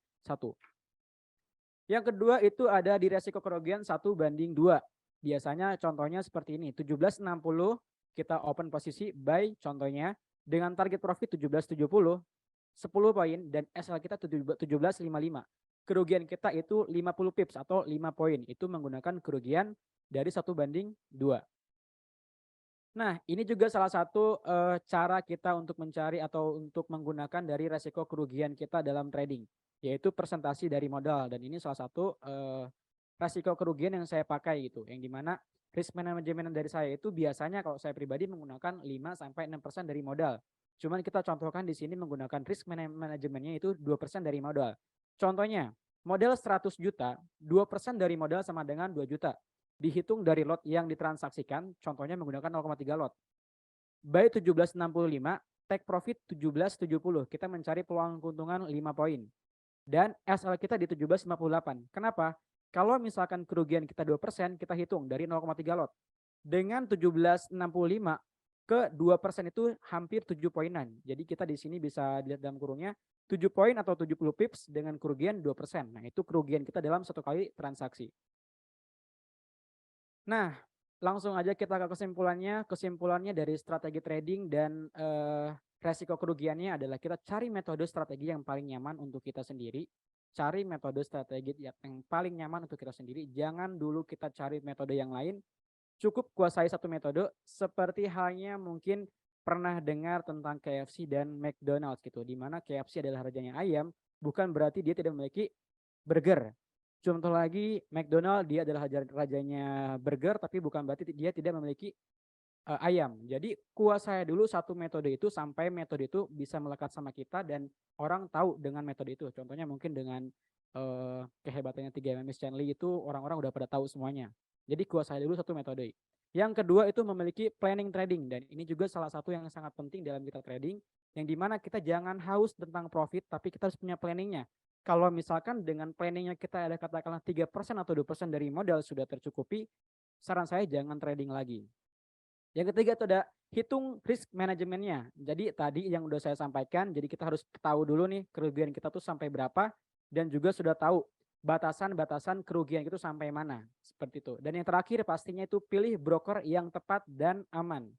Yang kedua itu ada di resiko kerugian 1:2. Biasanya contohnya seperti ini. 17.60 kita open posisi buy contohnya dengan target profit 17.70, 10 poin dan SL kita 17.55. Kerugian kita itu 50 pips atau 5 poin. Itu menggunakan kerugian dari 1:2. Nah, ini juga salah satu cara kita untuk mencari atau untuk menggunakan dari resiko kerugian kita dalam trading, yaitu presentasi dari modal. Dan ini salah satu resiko kerugian yang saya pakai gitu, yang dimana risk management dari saya itu biasanya kalau saya pribadi menggunakan 5-6% dari modal. Cuman kita contohkan di sini menggunakan risk manajemennya itu 2% dari modal. Contohnya, modal 100 juta, 2% dari modal sama dengan 2 juta. Dihitung dari lot yang ditransaksikan, contohnya menggunakan 0,3 lot. Buy 17.65, take profit 17.70. Kita mencari peluang keuntungan 5 poin. Dan SL kita di 17.58. Kenapa? Kalau misalkan kerugian kita 2%, kita hitung dari 0,3 lot. Dengan 17.65 ke 2% itu hampir 7 poinan. Jadi kita di sini bisa dilihat dalam kurungnya 7 poin atau 70 pips dengan kerugian 2%. Nah, itu kerugian kita dalam satu kali transaksi. Nah, langsung aja kita ke kesimpulannya. Kesimpulannya dari strategi trading dan resiko kerugiannya adalah kita cari metode strategi yang paling nyaman untuk kita sendiri. Cari metode strategi yang paling nyaman untuk kita sendiri. Jangan dulu kita cari metode yang lain. Cukup kuasai satu metode, seperti halnya mungkin pernah dengar tentang KFC dan McDonald's gitu, di mana KFC adalah rajanya ayam, bukan berarti dia tidak memiliki burger. Contoh lagi, McDonald's dia adalah rajanya burger, tapi bukan berarti dia tidak memiliki ayam. Jadi kuasai dulu satu metode itu sampai metode itu bisa melekat sama kita dan orang tahu dengan metode itu. Contohnya mungkin dengan kehebatannya 3 MS Stanley itu orang-orang udah pada tahu semuanya. Jadi kuasai dulu satu metode. Yang kedua itu memiliki planning trading, dan ini juga salah satu yang sangat penting dalam kita trading, yang dimana kita jangan haus tentang profit, tapi kita harus punya planningnya. Kalau misalkan dengan planningnya kita ada katakanlah 3% atau 2% dari modal sudah tercukupi, saran saya jangan trading lagi. Yang ketiga itu ada hitung risk manajemennya. Jadi tadi yang udah saya sampaikan, jadi kita harus tahu dulu nih kerugian kita tuh sampai berapa, dan juga sudah tahu batasan-batasan kerugian itu sampai mana, seperti itu. Dan yang terakhir pastinya itu pilih broker yang tepat dan aman.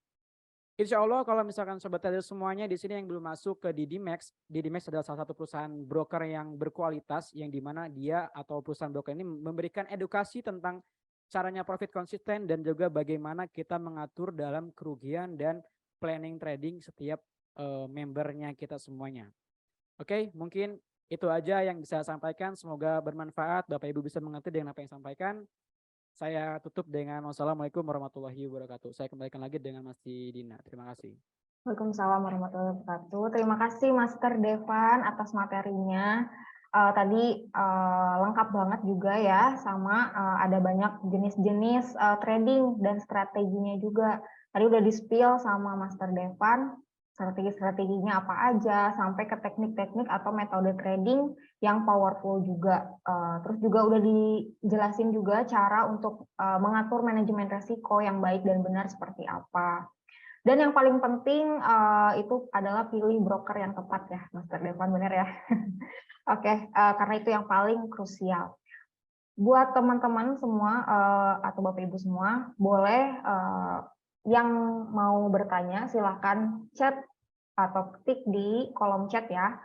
Insya Allah kalau misalkan sobat trader semuanya di sini yang belum masuk ke DDMax, DDMax adalah salah satu perusahaan broker yang berkualitas, yang dimana dia atau perusahaan broker ini memberikan edukasi tentang caranya profit konsisten dan juga bagaimana kita mengatur dalam kerugian dan planning trading setiap membernya kita semuanya. Oke, mungkin itu aja yang bisa saya sampaikan. Semoga bermanfaat. Bapak Ibu bisa mengerti dengan apa yang saya sampaikan. Saya tutup dengan wassalamualaikum warahmatullahi wabarakatuh. Saya kembalikan lagi dengan Mas Dina. Terima kasih. Waalaikumsalam warahmatullahi wabarakatuh. Terima kasih Master Devan atas materinya. Tadi lengkap banget juga ya, sama ada banyak jenis-jenis trading dan strateginya juga. Tadi udah di-spill sama Master Devan, strategi-strateginya apa aja, sampai ke teknik-teknik atau metode trading yang powerful juga. Terus juga udah dijelasin juga cara untuk mengatur manajemen resiko yang baik dan benar seperti apa. Dan yang paling penting itu adalah pilih broker yang tepat ya, Master Devan, benar ya? Oke, karena itu yang paling krusial. Buat teman-teman semua atau Bapak Ibu semua, boleh yang mau bertanya silahkan chat atau ketik di kolom chat ya.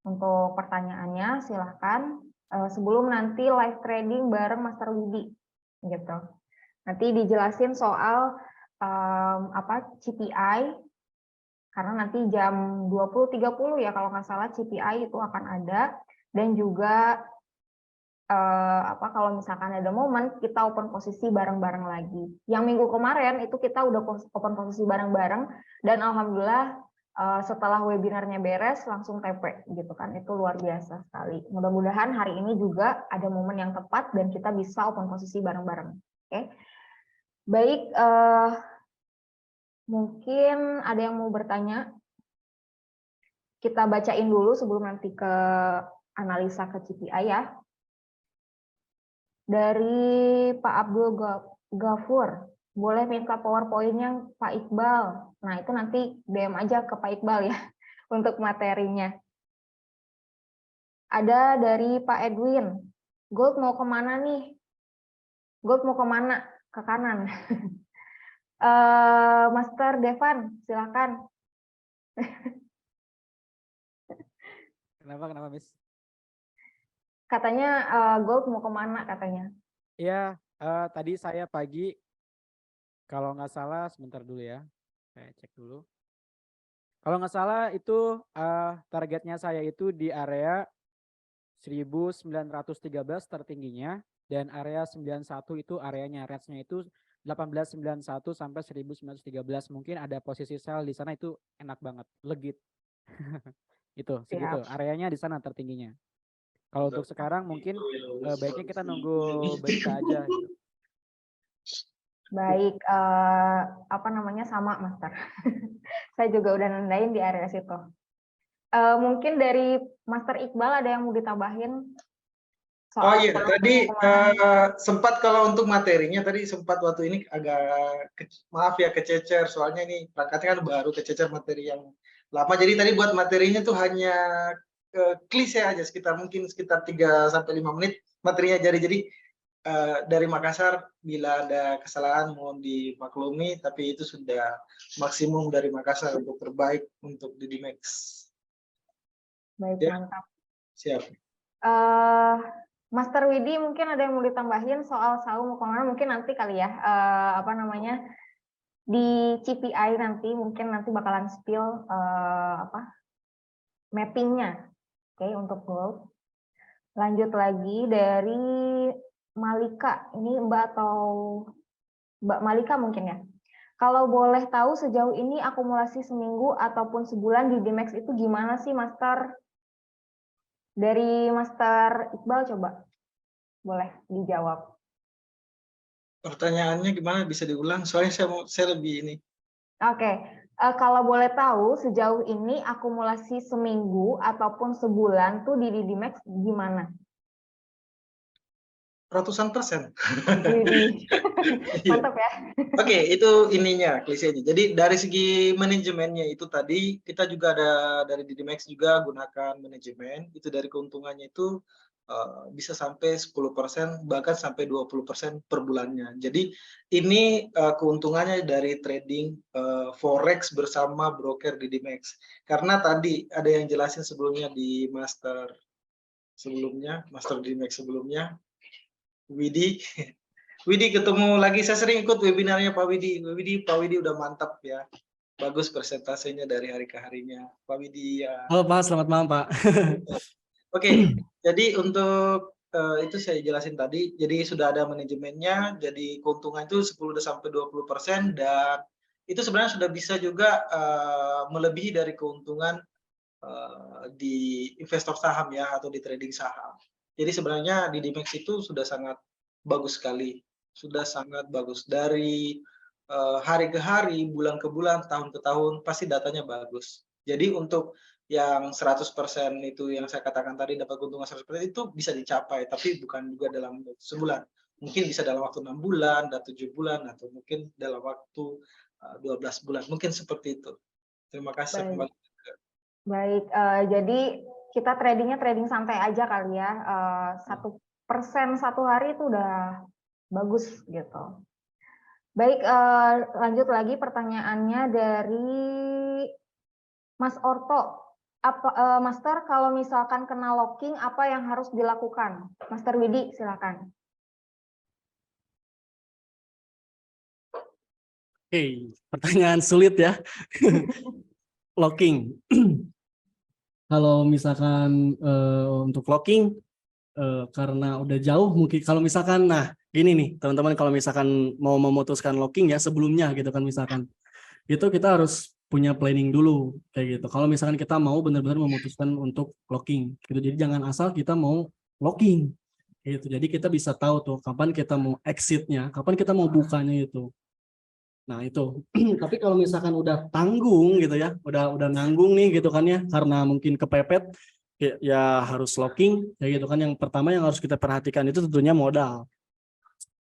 Untuk pertanyaannya silahkan sebelum nanti live trading bareng Master Widi gitu. Nanti dijelasin soal CPI, karena nanti jam 20.30 ya kalau nggak salah CPI itu akan ada, dan juga kalau misalkan ada momen kita open posisi bareng-bareng lagi. Yang minggu kemarin itu kita udah open posisi bareng-bareng dan alhamdulillah setelah webinarnya beres langsung TP gitu kan. Itu luar biasa sekali. Mudah-mudahan hari ini juga ada momen yang tepat dan kita bisa open posisi bareng-bareng. Oke. Baik, mungkin ada yang mau bertanya. Kita bacain dulu sebelum nanti ke analisa ke KPI ya. Dari Pak Abdul Ghafur, boleh minta PowerPoint-nya Pak Iqbal. Nah, itu nanti DM aja ke Pak Iqbal ya untuk materinya. Ada dari Pak Edwin, Gold mau kemana nih? Gold mau kemana? Ke kanan. Master Devan, silakan. Kenapa, Miss? Katanya Gold mau kemana katanya. Iya, tadi saya pagi, kalau nggak salah, sebentar dulu ya. Saya cek dulu. Kalau nggak salah itu targetnya saya itu di area 1913 tertingginya, dan area 91 itu areanya, range-nya itu 1891 sampai 1913. Mungkin ada posisi sell di sana, itu enak banget, legit. Itu segitu, areanya di sana tertingginya. Kalau untuk sekarang mungkin baiknya kita nunggu berita aja gitu. Baik, sama Master. Saya juga udah nandain di area situ. Mungkin dari Master Iqbal ada yang mau ditambahin? Oh iya, tadi sempat kalau untuk materinya tadi sempat waktu ini agak maaf ya kececer, soalnya ini perangkatnya kan baru, kececer materi yang lama. Jadi tadi buat materinya tuh hanya klise aja, mungkin sekitar 3 sampai 5 menit materinya. Jadi dari Makassar, bila ada kesalahan mohon dimaklumi, tapi itu sudah maksimum dari Makassar untuk terbaik untuk Didimex. Baik, ya, mantap. Siap. Master Widi mungkin ada yang mau ditambahin soal SAU mau kemana, mungkin nanti kali ya, di CPI nanti mungkin nanti bakalan spill mappingnya, oke, untuk gold. Lanjut lagi dari Malika, ini Mbak atau Mbak Malika mungkin ya. Kalau boleh tahu sejauh ini akumulasi seminggu ataupun sebulan di Dimex itu gimana sih, Master? Dari Master Iqbal coba, boleh dijawab. Pertanyaannya gimana, bisa diulang? Soalnya saya lebih ini. Oke, kalau boleh tahu sejauh ini akumulasi seminggu ataupun sebulan tuh di Dimex gimana? Ratusan %. Mantap ya. Oke, itu ininya, klisenya. Jadi dari segi manajemennya itu tadi kita juga ada dari Didimex juga gunakan manajemen. Itu dari keuntungannya itu bisa sampai 10%, bahkan sampai 20% per bulannya. Jadi ini keuntungannya dari trading forex bersama broker Didimex. Karena tadi ada yang jelasin sebelumnya di master Didimex sebelumnya, Widi ketemu lagi, saya sering ikut webinarnya Pak Widi. Pak Widi udah mantap ya. Bagus persentasenya dari hari ke harinya. Pak Widi ya. Halo Pak, selamat malam Pak. Oke, jadi untuk itu saya jelasin tadi. Jadi sudah ada manajemennya, jadi keuntungan itu 10-20%, dan itu sebenarnya sudah bisa juga melebihi dari keuntungan di investor saham ya, atau di trading saham. Jadi sebenarnya di Dimex itu sudah sangat bagus sekali, sudah sangat bagus. Dari hari ke hari, bulan ke bulan, tahun ke tahun, pasti datanya bagus. Jadi untuk yang 100% itu yang saya katakan tadi, dapat keuntungan 100% itu bisa dicapai, tapi bukan juga dalam sebulan. Mungkin bisa dalam waktu 6 bulan, dan 7 bulan, atau mungkin dalam waktu 12 bulan. Mungkin seperti itu. Terima kasih. Baik, jadi kita trading santai aja kali ya. 1% satu hari itu udah bagus gitu. Baik, lanjut lagi pertanyaannya dari Mas Orto. Master, kalau misalkan kena locking, apa yang harus dilakukan? Master Widi, silakan. Oke, pertanyaan sulit ya. Locking. Kalau misalkan untuk locking, karena udah jauh mungkin kalau misalkan nah gini nih teman-teman kalau misalkan mau memutuskan locking ya sebelumnya gitu kan misalkan itu kita harus punya planning dulu kayak gitu. Kalau misalkan kita mau benar-benar memutuskan untuk locking gitu. Jadi jangan asal kita mau locking gitu. Jadi kita bisa tahu tuh kapan kita mau exitnya, kapan kita mau bukanya itu. Nah itu, tapi kalau misalkan udah tanggung gitu ya, udah nanggung nih gitu kan ya, karena mungkin kepepet, ya harus locking, ya gitu kan. Yang pertama yang harus kita perhatikan itu tentunya modal,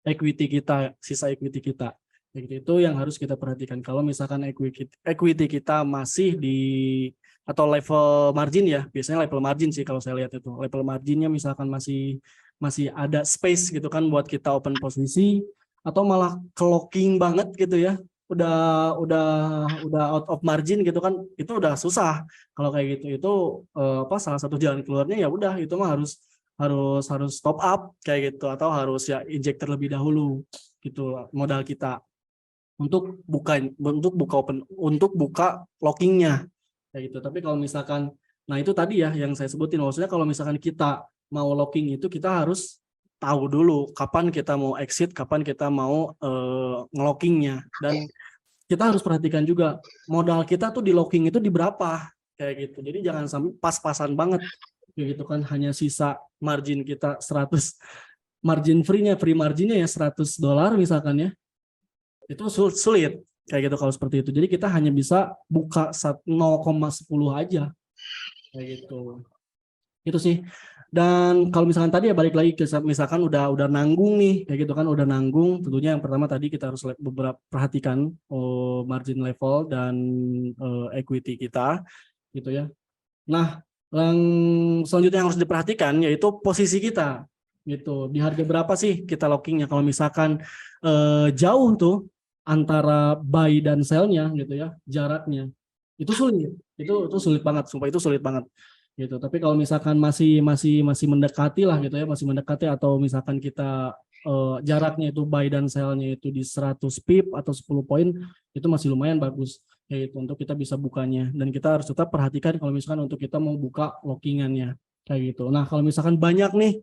equity kita, sisa equity kita. Itu yang harus kita perhatikan. Kalau misalkan equity kita masih di atau level margin ya, biasanya level margin sih kalau saya lihat itu. Level marginnya misalkan masih ada space gitu kan buat kita open posisi atau malah clocking banget gitu ya. Udah out of margin gitu kan. Itu udah susah. Kalau kayak gitu itu salah satu jalan keluarnya ya udah itu mah harus top up kayak gitu atau harus ya inject terlebih dahulu gitu modal kita untuk buka lockingnya kayak gitu. Tapi kalau misalkan nah itu tadi ya yang saya sebutin maksudnya kalau misalkan kita mau locking itu kita harus tahu dulu kapan kita mau exit, kapan kita mau ngelockingnya dan kita harus perhatikan juga modal kita tuh di locking itu di berapa kayak gitu. Jadi jangan sampai pas-pasan banget kayak gitu kan hanya sisa margin kita 100 free marginnya ya $100 misalkan ya itu sulit kayak gitu kalau seperti itu. Jadi kita hanya bisa buka 0,10 aja kayak gitu. Itu sih. Dan kalau misalkan tadi ya balik lagi ke misalkan udah nanggung nih kayak gitu kan udah nanggung tentunya yang pertama tadi kita harus beberapa perhatikan margin level dan equity kita gitu ya. Nah, yang selanjutnya yang harus diperhatikan yaitu posisi kita gitu. Di harga berapa sih kita lockingnya? Kalau misalkan jauh tuh antara buy dan sell-nya gitu ya, jaraknya. Itu sulit. Itu sulit banget, sumpah itu sulit banget. Gitu. Tapi kalau misalkan masih mendekati lah gitu ya, masih mendekati atau misalkan kita jaraknya itu buy dan sell-nya itu di 100 pip atau 10 poin, itu masih lumayan bagus yaitu untuk kita bisa bukanya dan kita harus tetap perhatikan kalau misalkan untuk kita mau buka lockingannya kayak gitu. Nah kalau misalkan banyak nih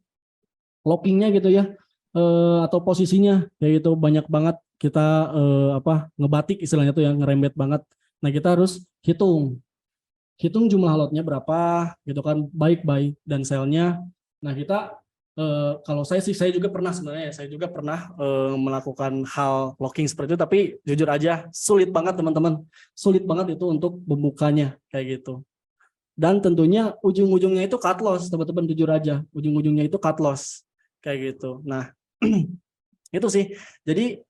lockingnya gitu ya atau posisinya kayak gitu banyak banget kita ngebatik istilahnya tuh yang ngerembet banget. Nah kita harus hitung jumlah lotnya berapa gitu kan baik buy dan sell-nya. Nah kita kalau saya juga pernah sebenarnya saya juga pernah melakukan hal locking seperti itu tapi jujur aja sulit banget teman-teman sulit banget itu untuk membukanya kayak gitu dan tentunya ujung-ujungnya itu cut loss teman-teman jujur aja ujung-ujungnya itu cut loss kayak gitu. Nah itu sih jadi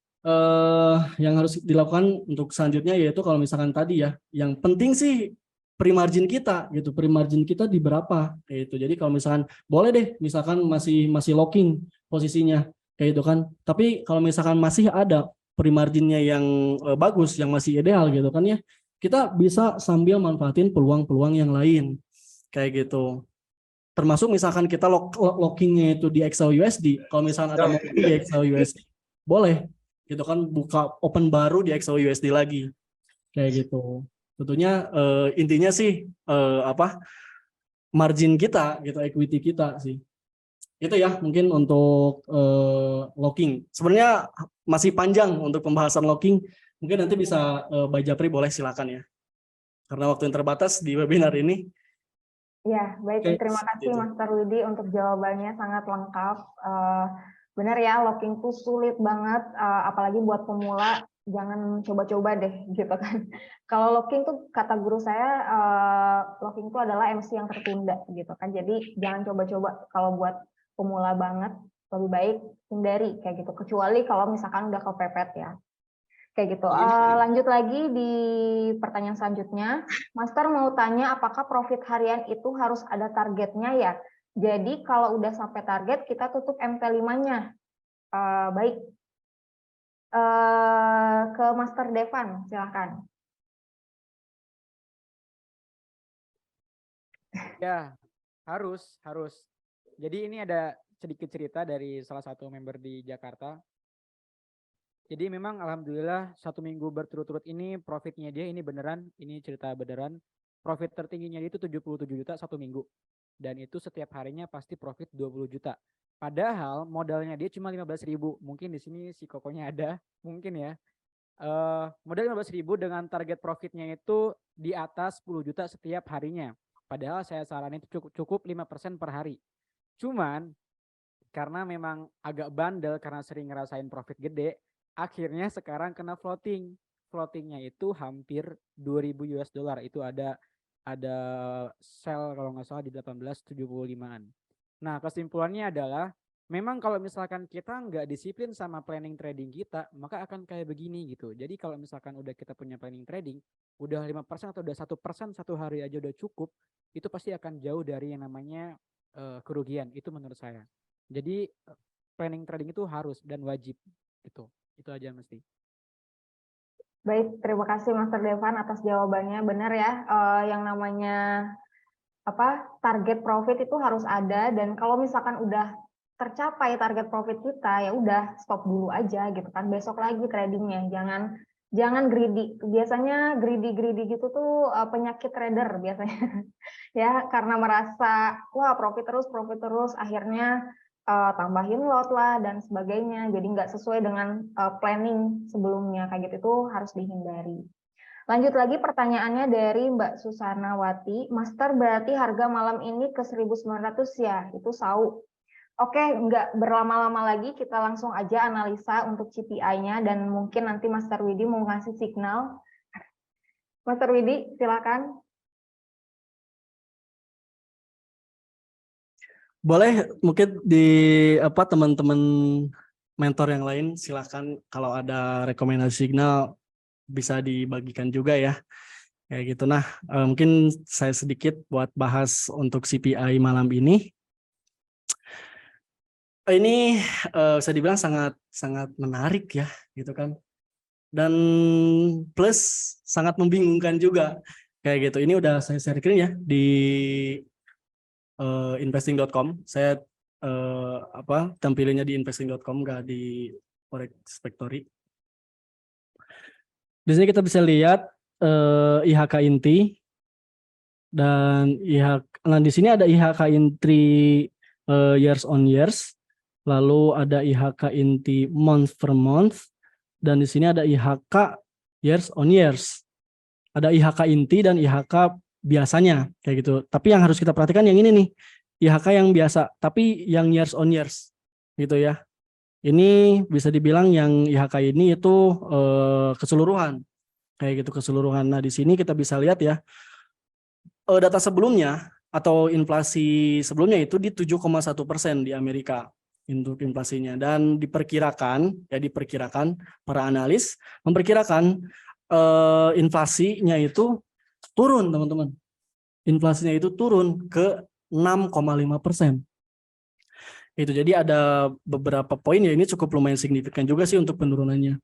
yang harus dilakukan untuk selanjutnya yaitu kalau misalkan tadi ya yang penting sih pre-margin kita gitu, pre-margin kita di berapa kayak itu. Jadi kalau misalkan boleh deh misalkan masih locking posisinya kayak itu kan. Tapi kalau misalkan masih ada pre-marginnya yang bagus, yang masih ideal gitu kan ya, kita bisa sambil manfaatin peluang-peluang yang lain kayak gitu. Termasuk misalkan kita lockingnya itu di XAUUSD, kalau misalkan ada mau di XAUUSD, boleh gitu kan buka open baru di XAUUSD lagi kayak gitu. Tentunya intinya sih margin kita gitu equity kita sih itu ya mungkin untuk locking sebenarnya masih panjang untuk pembahasan locking mungkin nanti bisa Mbak Japri boleh silakan ya karena waktu yang terbatas di webinar ini. Ya, baik. Oke, Terima kasih gitu. Master Widi untuk jawabannya sangat lengkap. Benar ya, locking tuh sulit banget, apalagi buat pemula. Jangan coba-coba deh, gitu kan. Kalau locking tuh kata guru saya, locking tuh adalah MC yang tertunda, gitu kan. Jadi jangan coba-coba kalau buat pemula banget, lebih baik hindari kayak gitu. Kecuali kalau misalkan udah kepepet ya. Kayak gitu. Lanjut lagi di pertanyaan selanjutnya. Master mau tanya apakah profit harian itu harus ada targetnya ya? Jadi kalau udah sampai target kita tutup MT5-nya. Baik. Ke Master Devan, silahkan. Ya, harus. Jadi ini ada sedikit cerita dari salah satu member di Jakarta. Jadi memang alhamdulillah 1 minggu berturut-turut ini profitnya dia ini beneran, ini cerita beneran. Profit tertingginya dia itu 77 juta 1 minggu. dan itu setiap harinya pasti profit 20 juta. Padahal modalnya dia cuma 15.000. Mungkin di sini si Kokonya ada, mungkin ya. Modal 15.000 dengan target profitnya itu di atas 10 juta setiap harinya. Padahal saya saranin itu cukup 5% per hari. Cuman karena memang agak bandel karena sering ngerasain profit gede, akhirnya sekarang kena floating. Floatingnya itu hampir 2.000 US dollar. Itu ada sell kalau nggak salah di 18.75-an. Nah, kesimpulannya adalah memang kalau misalkan kita nggak disiplin sama planning trading kita, maka akan kayak begini gitu. Jadi kalau misalkan udah kita punya planning trading, udah 5% atau udah 1% satu hari aja udah cukup, itu pasti akan jauh dari yang namanya kerugian. Itu menurut saya. Jadi planning trading itu harus dan wajib gitu. Itu aja mesti. Baik, terima kasih Master Devan atas jawabannya. Benar ya, yang namanya target profit itu harus ada, dan kalau misalkan udah tercapai target profit kita, ya udah stop dulu aja gitu kan. Besok lagi tradingnya, jangan greedy. Biasanya greedy gitu tuh penyakit trader biasanya. Ya, karena merasa wah profit terus, akhirnya tambahin lot lah dan sebagainya. Jadi nggak sesuai dengan planning sebelumnya, kayak gitu itu harus dihindari. Lanjut lagi pertanyaannya dari Mbak Susanawati. Master, berarti harga malam ini ke 1.900 ya? Itu SAU. Oke, nggak berlama-lama lagi, kita langsung aja analisa untuk CPI-nya, dan mungkin nanti Master Widi mau ngasih signal. Master Widi, silakan. Boleh mungkin di teman-teman mentor yang lain silakan kalau ada rekomendasi signal bisa dibagikan juga ya. Kayak gitu. Nah, mungkin saya sedikit buat bahas untuk CPI malam ini. Ini bisa dibilang sangat menarik ya, gitu kan. Dan plus sangat membingungkan juga. Kayak gitu. Ini udah saya sharekan ya di investing.com. Saya tampilinnya di investing.com, nggak di Forex Factory. Di sini kita bisa lihat IHK inti dan nah di sini ada IHK inti years on years, lalu ada IHK inti month per month, dan di sini ada IHK years on years. Ada IHK inti dan IHK biasanya kayak gitu. Tapi yang harus kita perhatikan yang ini nih, IHK yang biasa, tapi yang years on years gitu ya. Ini bisa dibilang yang IHK ini itu keseluruhan, kayak gitu keseluruhan. Nah di sini kita bisa lihat ya, data sebelumnya atau inflasi sebelumnya itu di 7,1% di Amerika untuk inflasinya, dan diperkirakan para analis memperkirakan inflasinya itu turun, teman-teman. Inflasinya itu turun ke 6,5%. Itu jadi ada beberapa poin ya, ini cukup lumayan signifikan juga sih untuk penurunannya.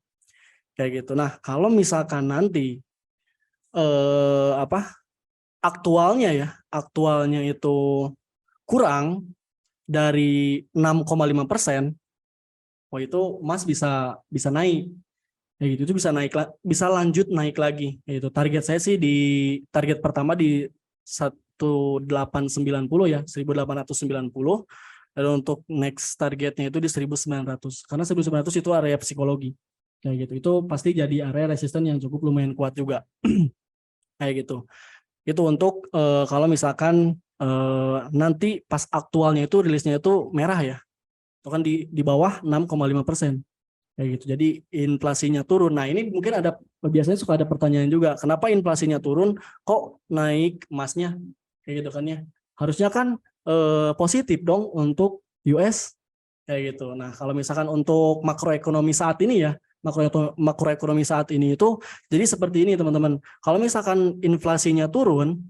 Kayak gitu. Nah, kalau misalkan nanti aktualnya itu kurang dari 6,5%, wah itu emas bisa naik. Ya gitu, itu bisa naik, bisa lanjut naik lagi. Itu target saya sih di target pertama di 1890 ya, 1890. Dan untuk next targetnya itu di 1900. Karena 1900 itu area psikologi. Kayak gitu. Itu pasti jadi area resisten yang cukup lumayan kuat juga. Kayak gitu. Itu untuk kalau misalkan nanti pas aktualnya itu rilisnya itu merah ya. Itu kan di bawah 6,5%. Kayak gitu. Jadi inflasinya turun. Nah, ini mungkin biasanya suka ada pertanyaan juga, kenapa inflasinya turun kok naik emasnya? Kayak gitu kan ya. Harusnya kan positif dong untuk US kayak gitu. Nah, kalau misalkan untuk makroekonomi saat ini ya, makroekonomi saat ini itu jadi seperti ini, teman-teman. Kalau misalkan inflasinya turun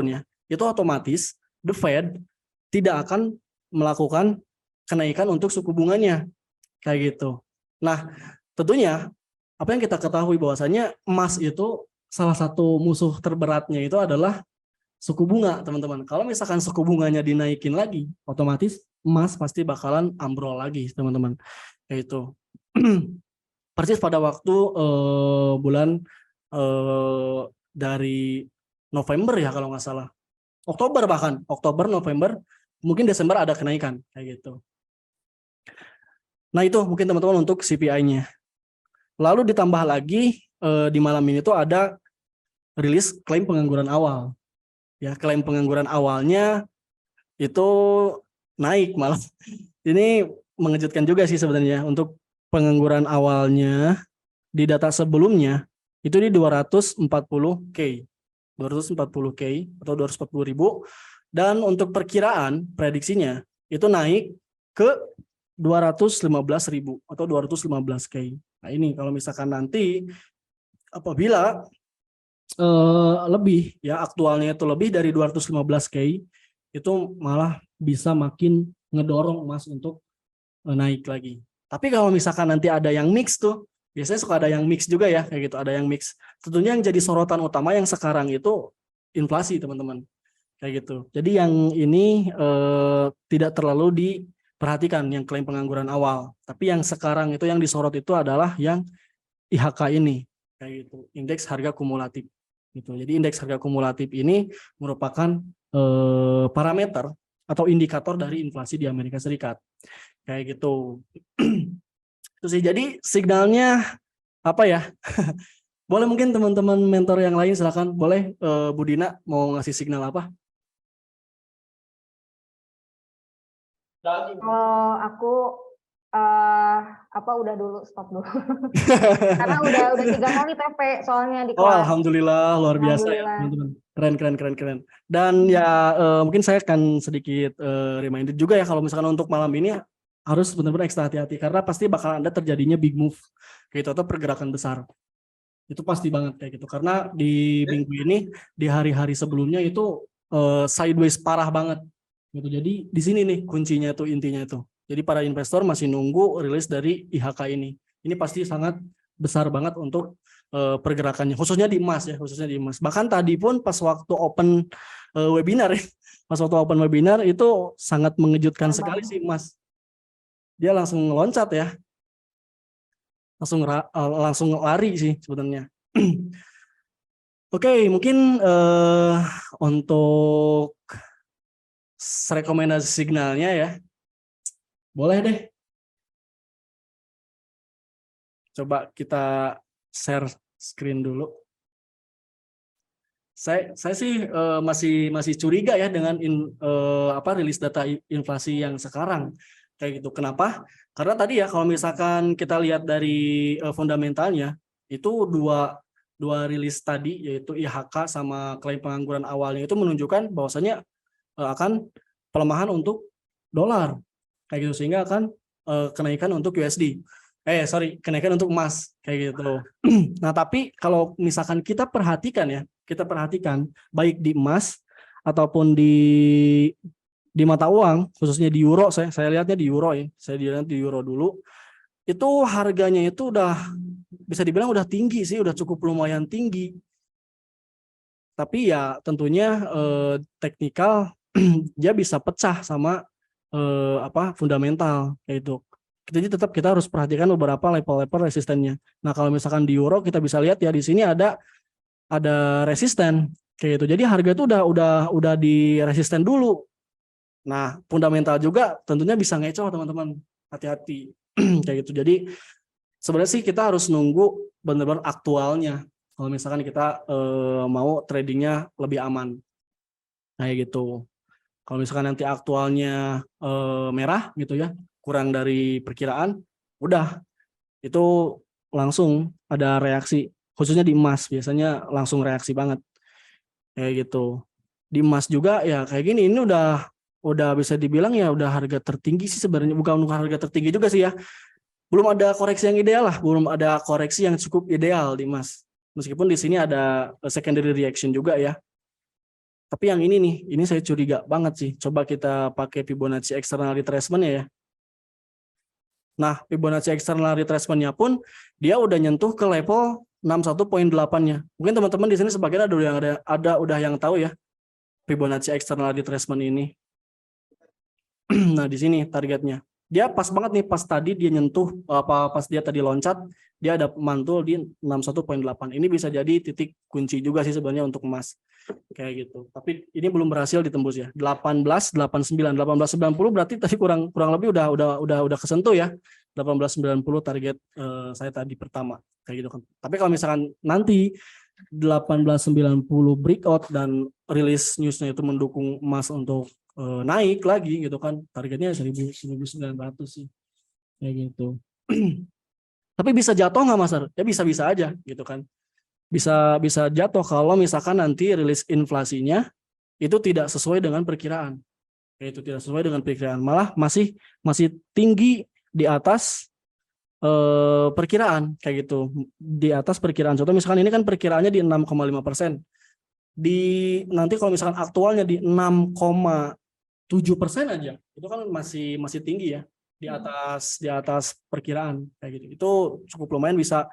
ya, itu otomatis the Fed tidak akan melakukan kenaikan untuk suku bunganya. Kayak gitu. Nah, tentunya apa yang kita ketahui bahwasanya emas itu salah satu musuh terberatnya itu adalah suku bunga, teman-teman. Kalau misalkan suku bunganya dinaikin lagi, otomatis emas pasti bakalan ambrol lagi, teman-teman. Kayak itu. Persis pada waktu bulan dari November ya kalau nggak salah. Oktober bahkan, Oktober, November, mungkin Desember ada kenaikan kayak gitu. Nah itu mungkin teman-teman untuk CPI-nya. Lalu ditambah lagi di malam ini tuh ada rilis klaim pengangguran awal. Ya, klaim pengangguran awalnya itu naik malah. Ini mengejutkan juga sih sebenarnya. Untuk pengangguran awalnya di data sebelumnya itu di 240K. 240K atau 240.000. Dan untuk perkiraan prediksinya itu naik ke 215.000 atau 215K. Nah ini kalau misalkan nanti apabila lebih ya aktualnya itu lebih dari 215K itu malah bisa makin ngedorong emas untuk naik lagi. Tapi kalau misalkan nanti ada yang mix tuh, biasanya suka ada yang mix juga ya kayak gitu, ada yang mix. Tentunya yang jadi sorotan utama yang sekarang itu inflasi teman-teman. Kayak gitu. Jadi yang ini tidak terlalu diperhatikan yang klaim pengangguran awal. Tapi yang sekarang itu yang disorot itu adalah yang IHK ini. Kayak gitu. Indeks harga kumulatif. Gitu. Jadi indeks harga kumulatif ini merupakan parameter atau indikator dari inflasi di Amerika Serikat. Kayak gitu. Itu sih. Jadi signalnya apa ya? Boleh mungkin teman-teman mentor yang lain silakan. Boleh Bu Dina mau ngasih signal apa? Kalau aku udah dulu stop dulu. Karena udah 3 kali TP soalnya di Oh, kelas. alhamdulillah luar biasa ya Alhamdulillah. teman-teman. Keren. Dan ya mungkin saya akan sedikit reminder juga ya kalau misalkan untuk malam ini harus benar-benar ekstra hati-hati karena pasti bakal ada terjadinya big move gitu atau pergerakan besar. Itu pasti banget kayak gitu karena di minggu ini di hari-hari sebelumnya itu sideways parah banget gitu. Jadi di sini nih kuncinya itu intinya itu. Jadi para investor masih nunggu rilis dari IHK ini. Ini pasti sangat besar banget untuk pergerakannya khususnya di emas ya, khususnya di emas. Bahkan tadi pun pas waktu open webinar ya, pas waktu open webinar itu sangat mengejutkan sekali sih emas. Dia langsung loncat ya. Langsung lari sih sebenarnya. Oke, mungkin untuk rekomendasi signalnya ya, boleh deh. Coba kita share screen dulu. Saya sih masih curiga ya dengan rilis data inflasi yang sekarang kayak gitu. Kenapa? Karena tadi ya kalau misalkan kita lihat dari fundamentalnya itu dua rilis tadi yaitu IHK sama klaim pengangguran awalnya itu menunjukkan bahwasanya akan pelemahan untuk dolar kayak gitu sehingga akan kenaikan untuk USD. Kenaikan untuk emas kayak gitu. Nah, tapi kalau misalkan kita perhatikan baik di emas ataupun di mata uang, khususnya di euro, saya lihatnya di euro ya. Saya lihat di euro dulu. Itu harganya itu udah bisa dibilang udah tinggi sih, udah cukup lumayan tinggi. Tapi ya tentunya teknikal dia bisa pecah sama fundamental kayak itu. Jadi tetap kita harus perhatikan beberapa level-level resistennya. Nah, kalau misalkan di euro kita bisa lihat ya di sini ada resisten kayak gitu. Jadi harga itu udah di resisten dulu. Nah, fundamental juga tentunya bisa ngecoh teman-teman. Hati-hati kayak gitu. Jadi sebenarnya sih kita harus nunggu benar-benar aktualnya. Kalau misalkan kita mau tradingnya lebih aman. Kayak gitu. Kalau misalkan nanti aktualnya merah gitu ya, kurang dari perkiraan, udah itu langsung ada reaksi. Khususnya di emas biasanya langsung reaksi banget. Kayak gitu. Di emas juga ya kayak gini, ini udah bisa dibilang ya udah harga tertinggi sih sebenarnya, bukan harga tertinggi juga sih ya. Belum ada koreksi yang ideal lah, belum ada koreksi yang cukup ideal di emas. Meskipun di sini ada secondary reaction juga ya. Tapi yang ini nih, ini saya curiga banget sih. Coba kita pakai Fibonacci external retracement ya. Nah, Fibonacci external retracement-nya pun dia udah nyentuh ke level 61.8-nya. Mungkin teman-teman di sini sebagian udah yang tahu ya Fibonacci external retracement ini. Nah, di sini targetnya dia pas banget nih, pas tadi dia nyentuh pas dia tadi loncat, dia ada mantul di 61.8. Ini bisa jadi titik kunci juga sih sebenarnya untuk emas. Kayak gitu. Tapi ini belum berhasil ditembus ya. 18.89, 18.90 berarti tadi kurang lebih udah kesentuh ya. 18.90 target saya tadi pertama kayak gitu kan. Tapi kalau misalkan nanti 18.90 breakout dan rilis newsnya itu mendukung emas untuk naik lagi gitu kan, targetnya 1.900 sih kayak gitu. Tapi bisa jatuh nggak Mas Ar? Ya bisa aja gitu kan, bisa jatuh kalau misalkan nanti rilis inflasinya itu tidak sesuai dengan perkiraan, yaitu tidak sesuai dengan perkiraan, malah masih tinggi di atas perkiraan kayak gitu, di atas perkiraan. Contoh misalkan ini kan perkiraannya di 6,5%, di nanti kalau misalkan aktualnya di 6,7% aja, itu kan masih tinggi ya, di atas perkiraan kayak gitu. Itu cukup lumayan bisa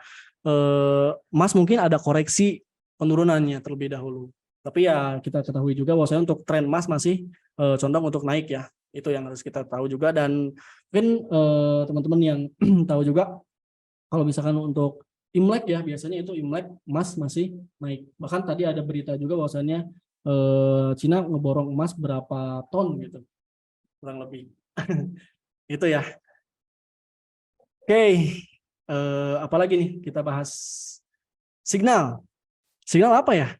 emas mungkin ada koreksi penurunannya terlebih dahulu. Tapi ya kita ketahui juga bahwasanya untuk tren emas masih condong untuk naik ya. Itu yang harus kita tahu juga. Dan mungkin teman-teman yang tahu juga kalau misalkan untuk Imlek ya, biasanya itu Imlek emas masih naik. Bahkan tadi ada berita juga bahwasanya Cina ngeborong emas berapa ton gitu, kurang lebih. Itu ya. Oke, apalagi nih kita bahas signal apa ya?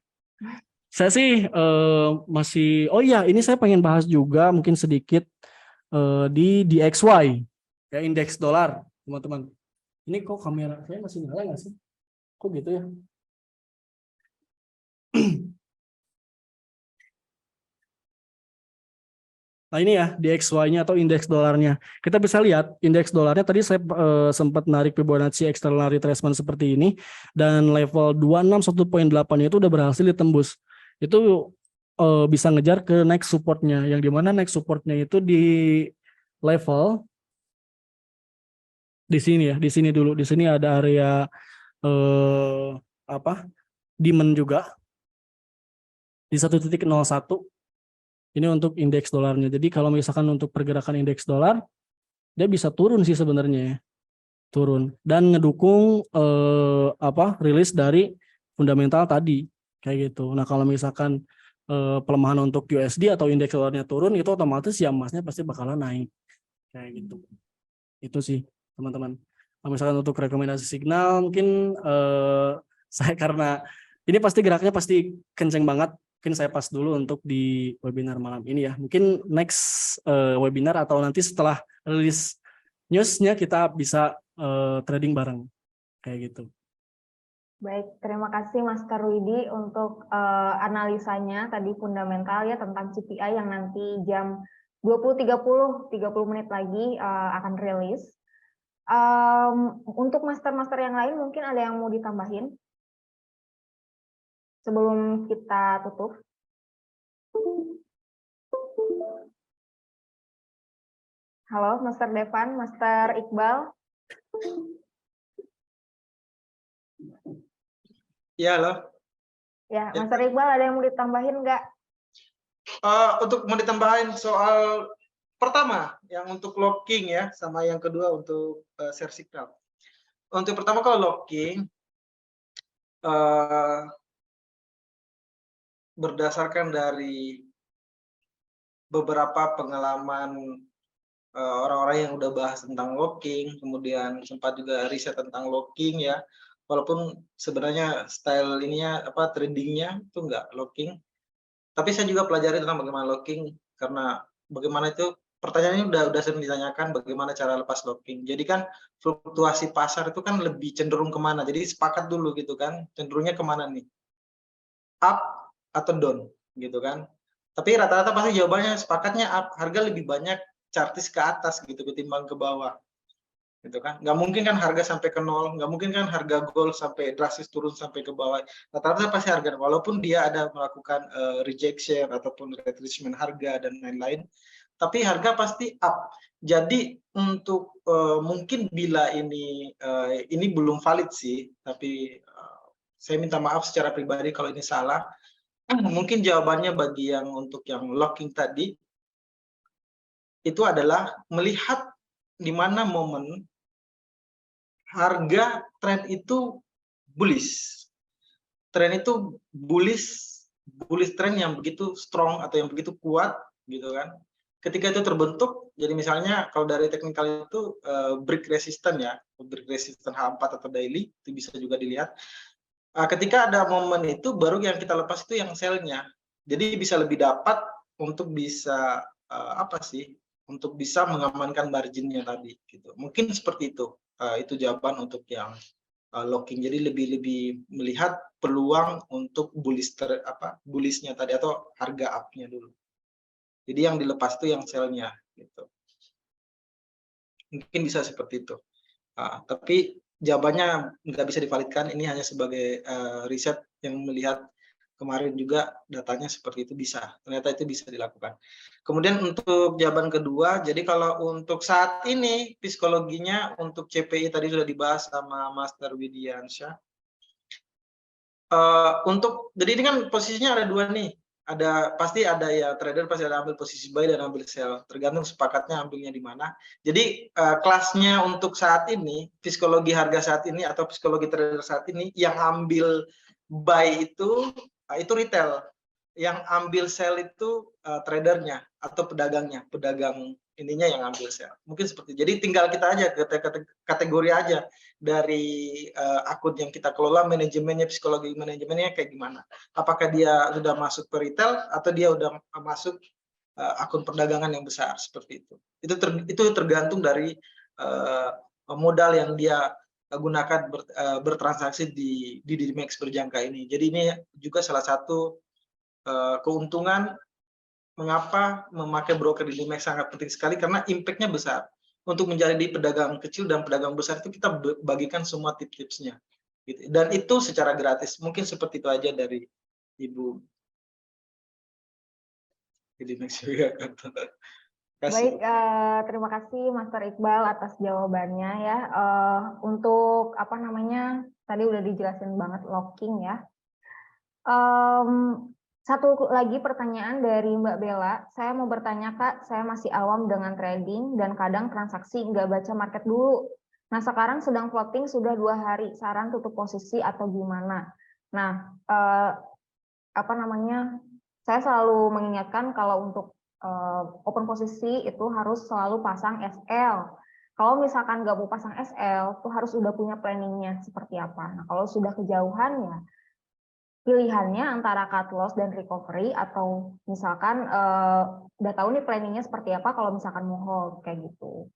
Saya sih masih, oh iya ini saya pengen bahas juga mungkin sedikit di DXY ya, indeks dolar teman-teman. Ini kok kamera saya masih nyala nggak sih? Kok gitu ya? Nah ini ya DXY-nya atau indeks dolarnya. Kita bisa lihat indeks dolarnya tadi saya sempat narik Fibonacci external retracement seperti ini, dan level 261.8 itu udah berhasil ditembus. Itu bisa ngejar ke next supportnya, yang dimana next supportnya itu di level di sini ya, di sini dulu. Di sini ada area demand juga di 1.01. Ini untuk indeks dolarnya. Jadi kalau misalkan untuk pergerakan indeks dolar, dia bisa turun sih sebenarnya ya. Turun. Dan ngedukung rilis dari fundamental tadi. Kayak gitu. Nah kalau misalkan pelemahan untuk USD atau indeks dolarnya turun, itu otomatis ya emasnya pasti bakalan naik. Kayak gitu. Itu sih teman-teman. Kalau misalkan untuk rekomendasi signal, mungkin saya karena ini pasti geraknya pasti kenceng banget. Mungkin saya pas dulu untuk di webinar malam ini ya. Mungkin next webinar atau nanti setelah rilis newsnya kita bisa trading bareng kayak gitu. Baik, terima kasih Mas Karwidi untuk analisanya tadi fundamental ya tentang CPI yang nanti jam 20.30 menit lagi akan rilis. Untuk master-master yang lain mungkin ada yang mau ditambahin sebelum kita tutup? Halo, Master Devan, Master Iqbal. Ya, halo. Ya, Master Iqbal ada yang mau ditambahin nggak? Untuk mau ditambahin soal pertama, yang untuk locking ya, sama yang kedua untuk share signal. Untuk pertama kalau locking, berdasarkan dari beberapa pengalaman orang-orang yang udah bahas tentang locking, kemudian sempat juga riset tentang locking ya, walaupun sebenarnya style ininya tradingnya itu enggak locking, tapi saya juga pelajari tentang bagaimana locking, karena bagaimana itu pertanyaannya udah sering ditanyakan bagaimana cara lepas locking. Jadi kan fluktuasi pasar itu kan lebih cenderung kemana, jadi sepakat dulu gitu kan, cenderungnya kemana nih, up atau down gitu kan. Tapi rata-rata pasti jawabannya sepakatnya up, harga lebih banyak chartis ke atas gitu ketimbang ke bawah gitu kan. Nggak mungkin kan harga sampai ke nol, nggak mungkin kan harga gold sampai drastis turun sampai ke bawah. Rata-rata pasti harga, walaupun dia ada melakukan rejection ataupun retracement harga dan lain-lain, tapi harga pasti up. Jadi untuk mungkin bila ini belum valid sih, tapi saya minta maaf secara pribadi kalau ini salah. Mungkin jawabannya bagi yang untuk yang locking tadi itu adalah melihat di mana momen harga tren itu bullish. Tren itu bullish tren yang begitu strong atau yang begitu kuat gitu kan. Ketika itu terbentuk, jadi misalnya kalau dari teknikal itu break resistant ya, break resistant H4 atau daily itu bisa juga dilihat. Ketika ada momen itu baru yang kita lepas itu yang sell-nya. Jadi bisa lebih dapat untuk bisa untuk bisa mengamankan marginnya tadi gitu. Mungkin seperti itu. Itu jawaban untuk yang locking. Jadi lebih melihat peluang untuk bullishnya tadi atau harga up-nya dulu. Jadi yang dilepas itu yang sell-nya gitu. Mungkin bisa seperti itu. Tapi jawabannya nggak bisa divalidkan. Ini hanya sebagai riset yang melihat kemarin juga datanya seperti itu bisa. Ternyata itu bisa dilakukan. Kemudian untuk jawaban kedua, jadi kalau untuk saat ini psikologinya untuk CPI tadi sudah dibahas sama Master Widiansyah. Jadi ini kan posisinya ada dua nih. Pasti ada ya trader pasti ada ambil posisi buy dan ambil sell, tergantung sepakatnya ambilnya di mana. Jadi kelasnya untuk saat ini, psikologi harga saat ini atau psikologi trader saat ini yang ambil buy itu retail, yang ambil sell itu tradernya atau pedagangnya, pedagang ininya yang ambil sell. Mungkin seperti itu. Jadi tinggal kita aja kategori aja dari akun yang kita kelola, manajemennya, psikologi manajemennya kayak gimana. Apakah dia sudah masuk ke retail atau dia sudah masuk akun perdagangan yang besar seperti itu. Itu tergantung dari modal yang dia gunakan bertransaksi di DDMax berjangka ini. Jadi ini juga salah satu keuntungan mengapa memakai broker di DDMax sangat penting sekali karena impact-nya besar. Untuk menjadi pedagang kecil dan pedagang besar itu kita bagikan semua tips-tipsnya. Gitu. Dan itu secara gratis. Mungkin seperti itu aja dari Ibu. Baik, terima kasih Master Iqbal atas jawabannya ya. Untuk tadi udah dijelasin banget locking ya. Satu lagi pertanyaan dari Mbak Bella, saya mau bertanya Kak, saya masih awam dengan trading dan kadang transaksi nggak baca market dulu. Nah sekarang sedang floating sudah 2 hari, saran tutup posisi atau gimana? Nah saya selalu mengingatkan kalau untuk open posisi itu harus selalu pasang SL. Kalau misalkan nggak mau pasang SL, tuh harus udah punya planningnya seperti apa. Nah kalau sudah kejauhan ya pilihannya antara cut loss dan recovery atau misalkan udah tahu nih planningnya seperti apa kalau misalkan mau hold kayak gitu.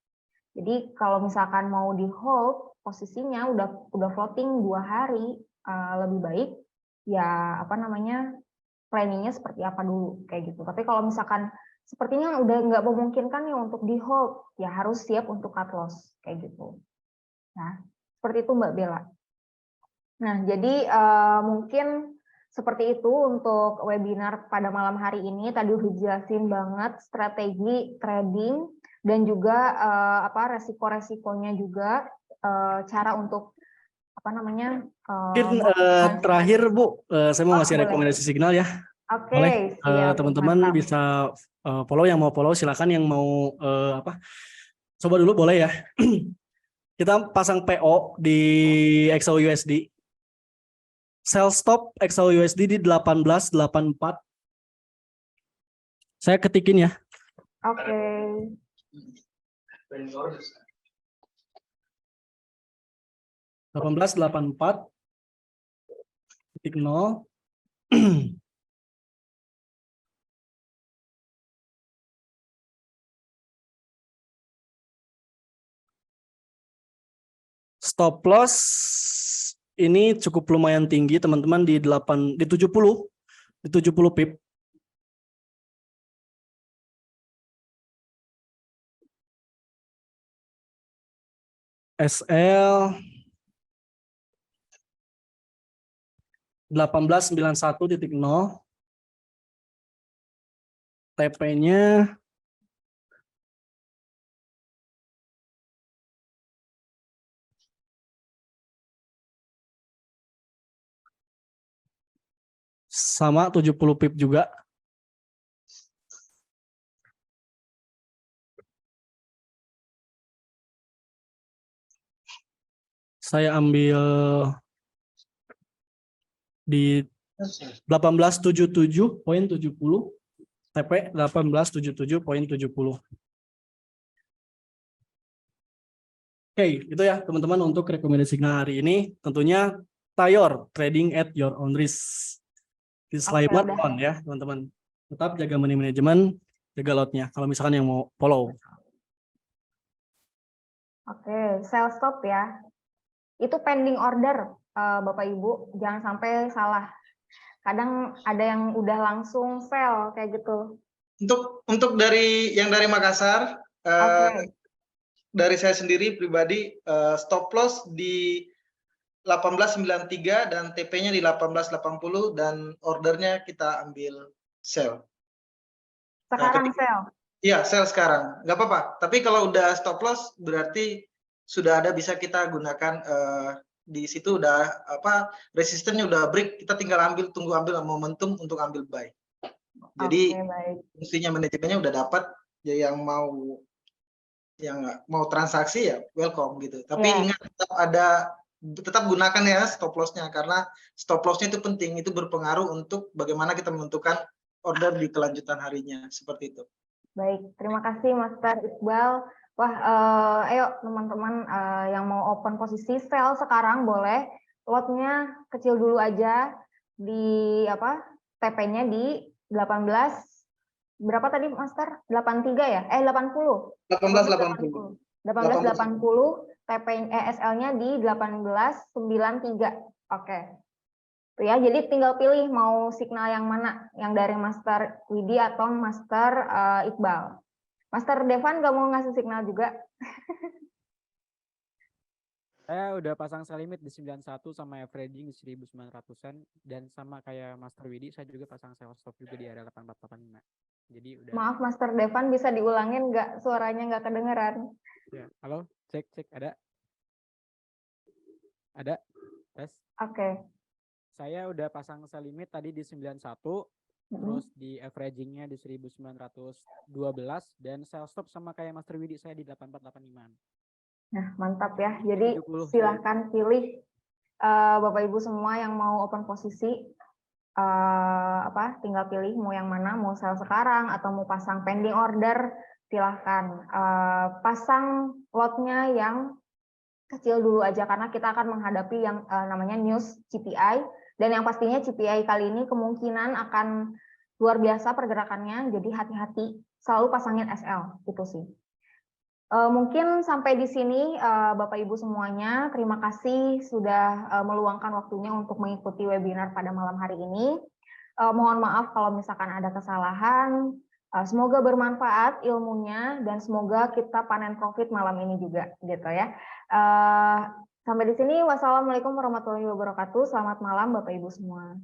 Jadi kalau misalkan mau di hold posisinya udah floating 2 hari lebih baik ya planningnya seperti apa dulu kayak gitu. Tapi kalau misalkan sepertinya udah nggak memungkinkan nih untuk di hold ya harus siap untuk cut loss kayak gitu. Nah seperti itu Mbak Bella. Nah jadi mungkin seperti itu untuk webinar pada malam hari ini. Tadi udah jelasin banget strategi trading dan juga resiko-resikonya juga, cara untuk Mungkin terakhir Bu, saya mau ngasih rekomendasi signal ya. Oke, siap. Teman-teman bisa follow, yang mau follow silakan, yang mau coba dulu boleh ya. Kita pasang PO di XAUUSD. Sell stop XAUUSD di 1884. Saya ketikin ya. Oke. 1884.0. Stop loss ini cukup lumayan tinggi teman-teman di 70 pip. SL 1891.0. TP-nya sama 70 pip juga. saya ambil di 1877.70, TP 1877.70. Oke, itu ya teman-teman untuk rekomendasi signal hari ini. Tentunya Tayor, trading at your own risk. Disclaimer udah. on ya teman-teman. Tetap jaga money management, jaga lotnya. Kalau misalkan yang mau follow. Oke, sell stop ya. Itu pending order, Bapak Ibu. Jangan sampai salah. Kadang ada yang udah langsung sell kayak gitu. Untuk dari Makassar, Oke. dari saya sendiri pribadi stop loss di 1893 dan TP-nya di 1880 dan ordernya kita ambil sell. Sekarang sell. Iya, sell sekarang. Nggak apa-apa. Tapi kalau udah stop loss berarti sudah ada bisa kita gunakan di situ udah resistennya udah break, kita tinggal tunggu ambil momentum untuk ambil buy. Jadi Oke, baik. fungsinya manajemennya udah dapat, ya yang mau transaksi ya welcome gitu. Tapi Ya. ingat tetap gunakan ya stop loss-nya, karena stop loss-nya itu penting, itu berpengaruh untuk bagaimana kita menentukan order di kelanjutan harinya, seperti itu. Baik, terima kasih Master Iqbal. Wah, ayo teman-teman yang mau open posisi sell sekarang boleh. Lotnya kecil dulu aja di TP-nya di 18 berapa tadi Master? 83 ya? 80. 1880. 1880 TP SL-nya di 1893. Oke. Tuh ya, jadi tinggal pilih mau signal yang mana, yang dari Master Widi atau Master Iqbal. Master Devan nggak mau ngasih signal juga? Saya udah pasang sell limit di 91 sama averaging di 1900-an, dan sama kayak Master Widi saya juga pasang sell stop juga di area 8485. Jadi udah. Maaf Master Devan, bisa diulangin nggak, suaranya nggak kedengeran? Ya, halo, cek ada. Ada? Tes. Oke. Saya udah pasang sell limit tadi di 91, terus di averagingnya di 1912, dan sell stop sama kayak Master Widi saya di 8485. Nah, mantap ya. Jadi 70, silahkan pilih Bapak Ibu semua yang mau open posisi, tinggal pilih mau yang mana, mau sell sekarang atau mau pasang pending order, silahkan pasang lotnya yang kecil dulu aja karena kita akan menghadapi yang namanya news CPI, dan yang pastinya CPI kali ini kemungkinan akan luar biasa pergerakannya, jadi hati-hati, selalu pasangin SL itu sih. Mungkin sampai di sini Bapak Ibu semuanya, terima kasih sudah meluangkan waktunya untuk mengikuti webinar pada malam hari ini. Mohon maaf kalau misalkan ada kesalahan, semoga bermanfaat ilmunya dan semoga kita panen profit malam ini juga gitu ya. Sampai di sini, wassalamualaikum warahmatullahi wabarakatuh. Selamat malam Bapak Ibu semua.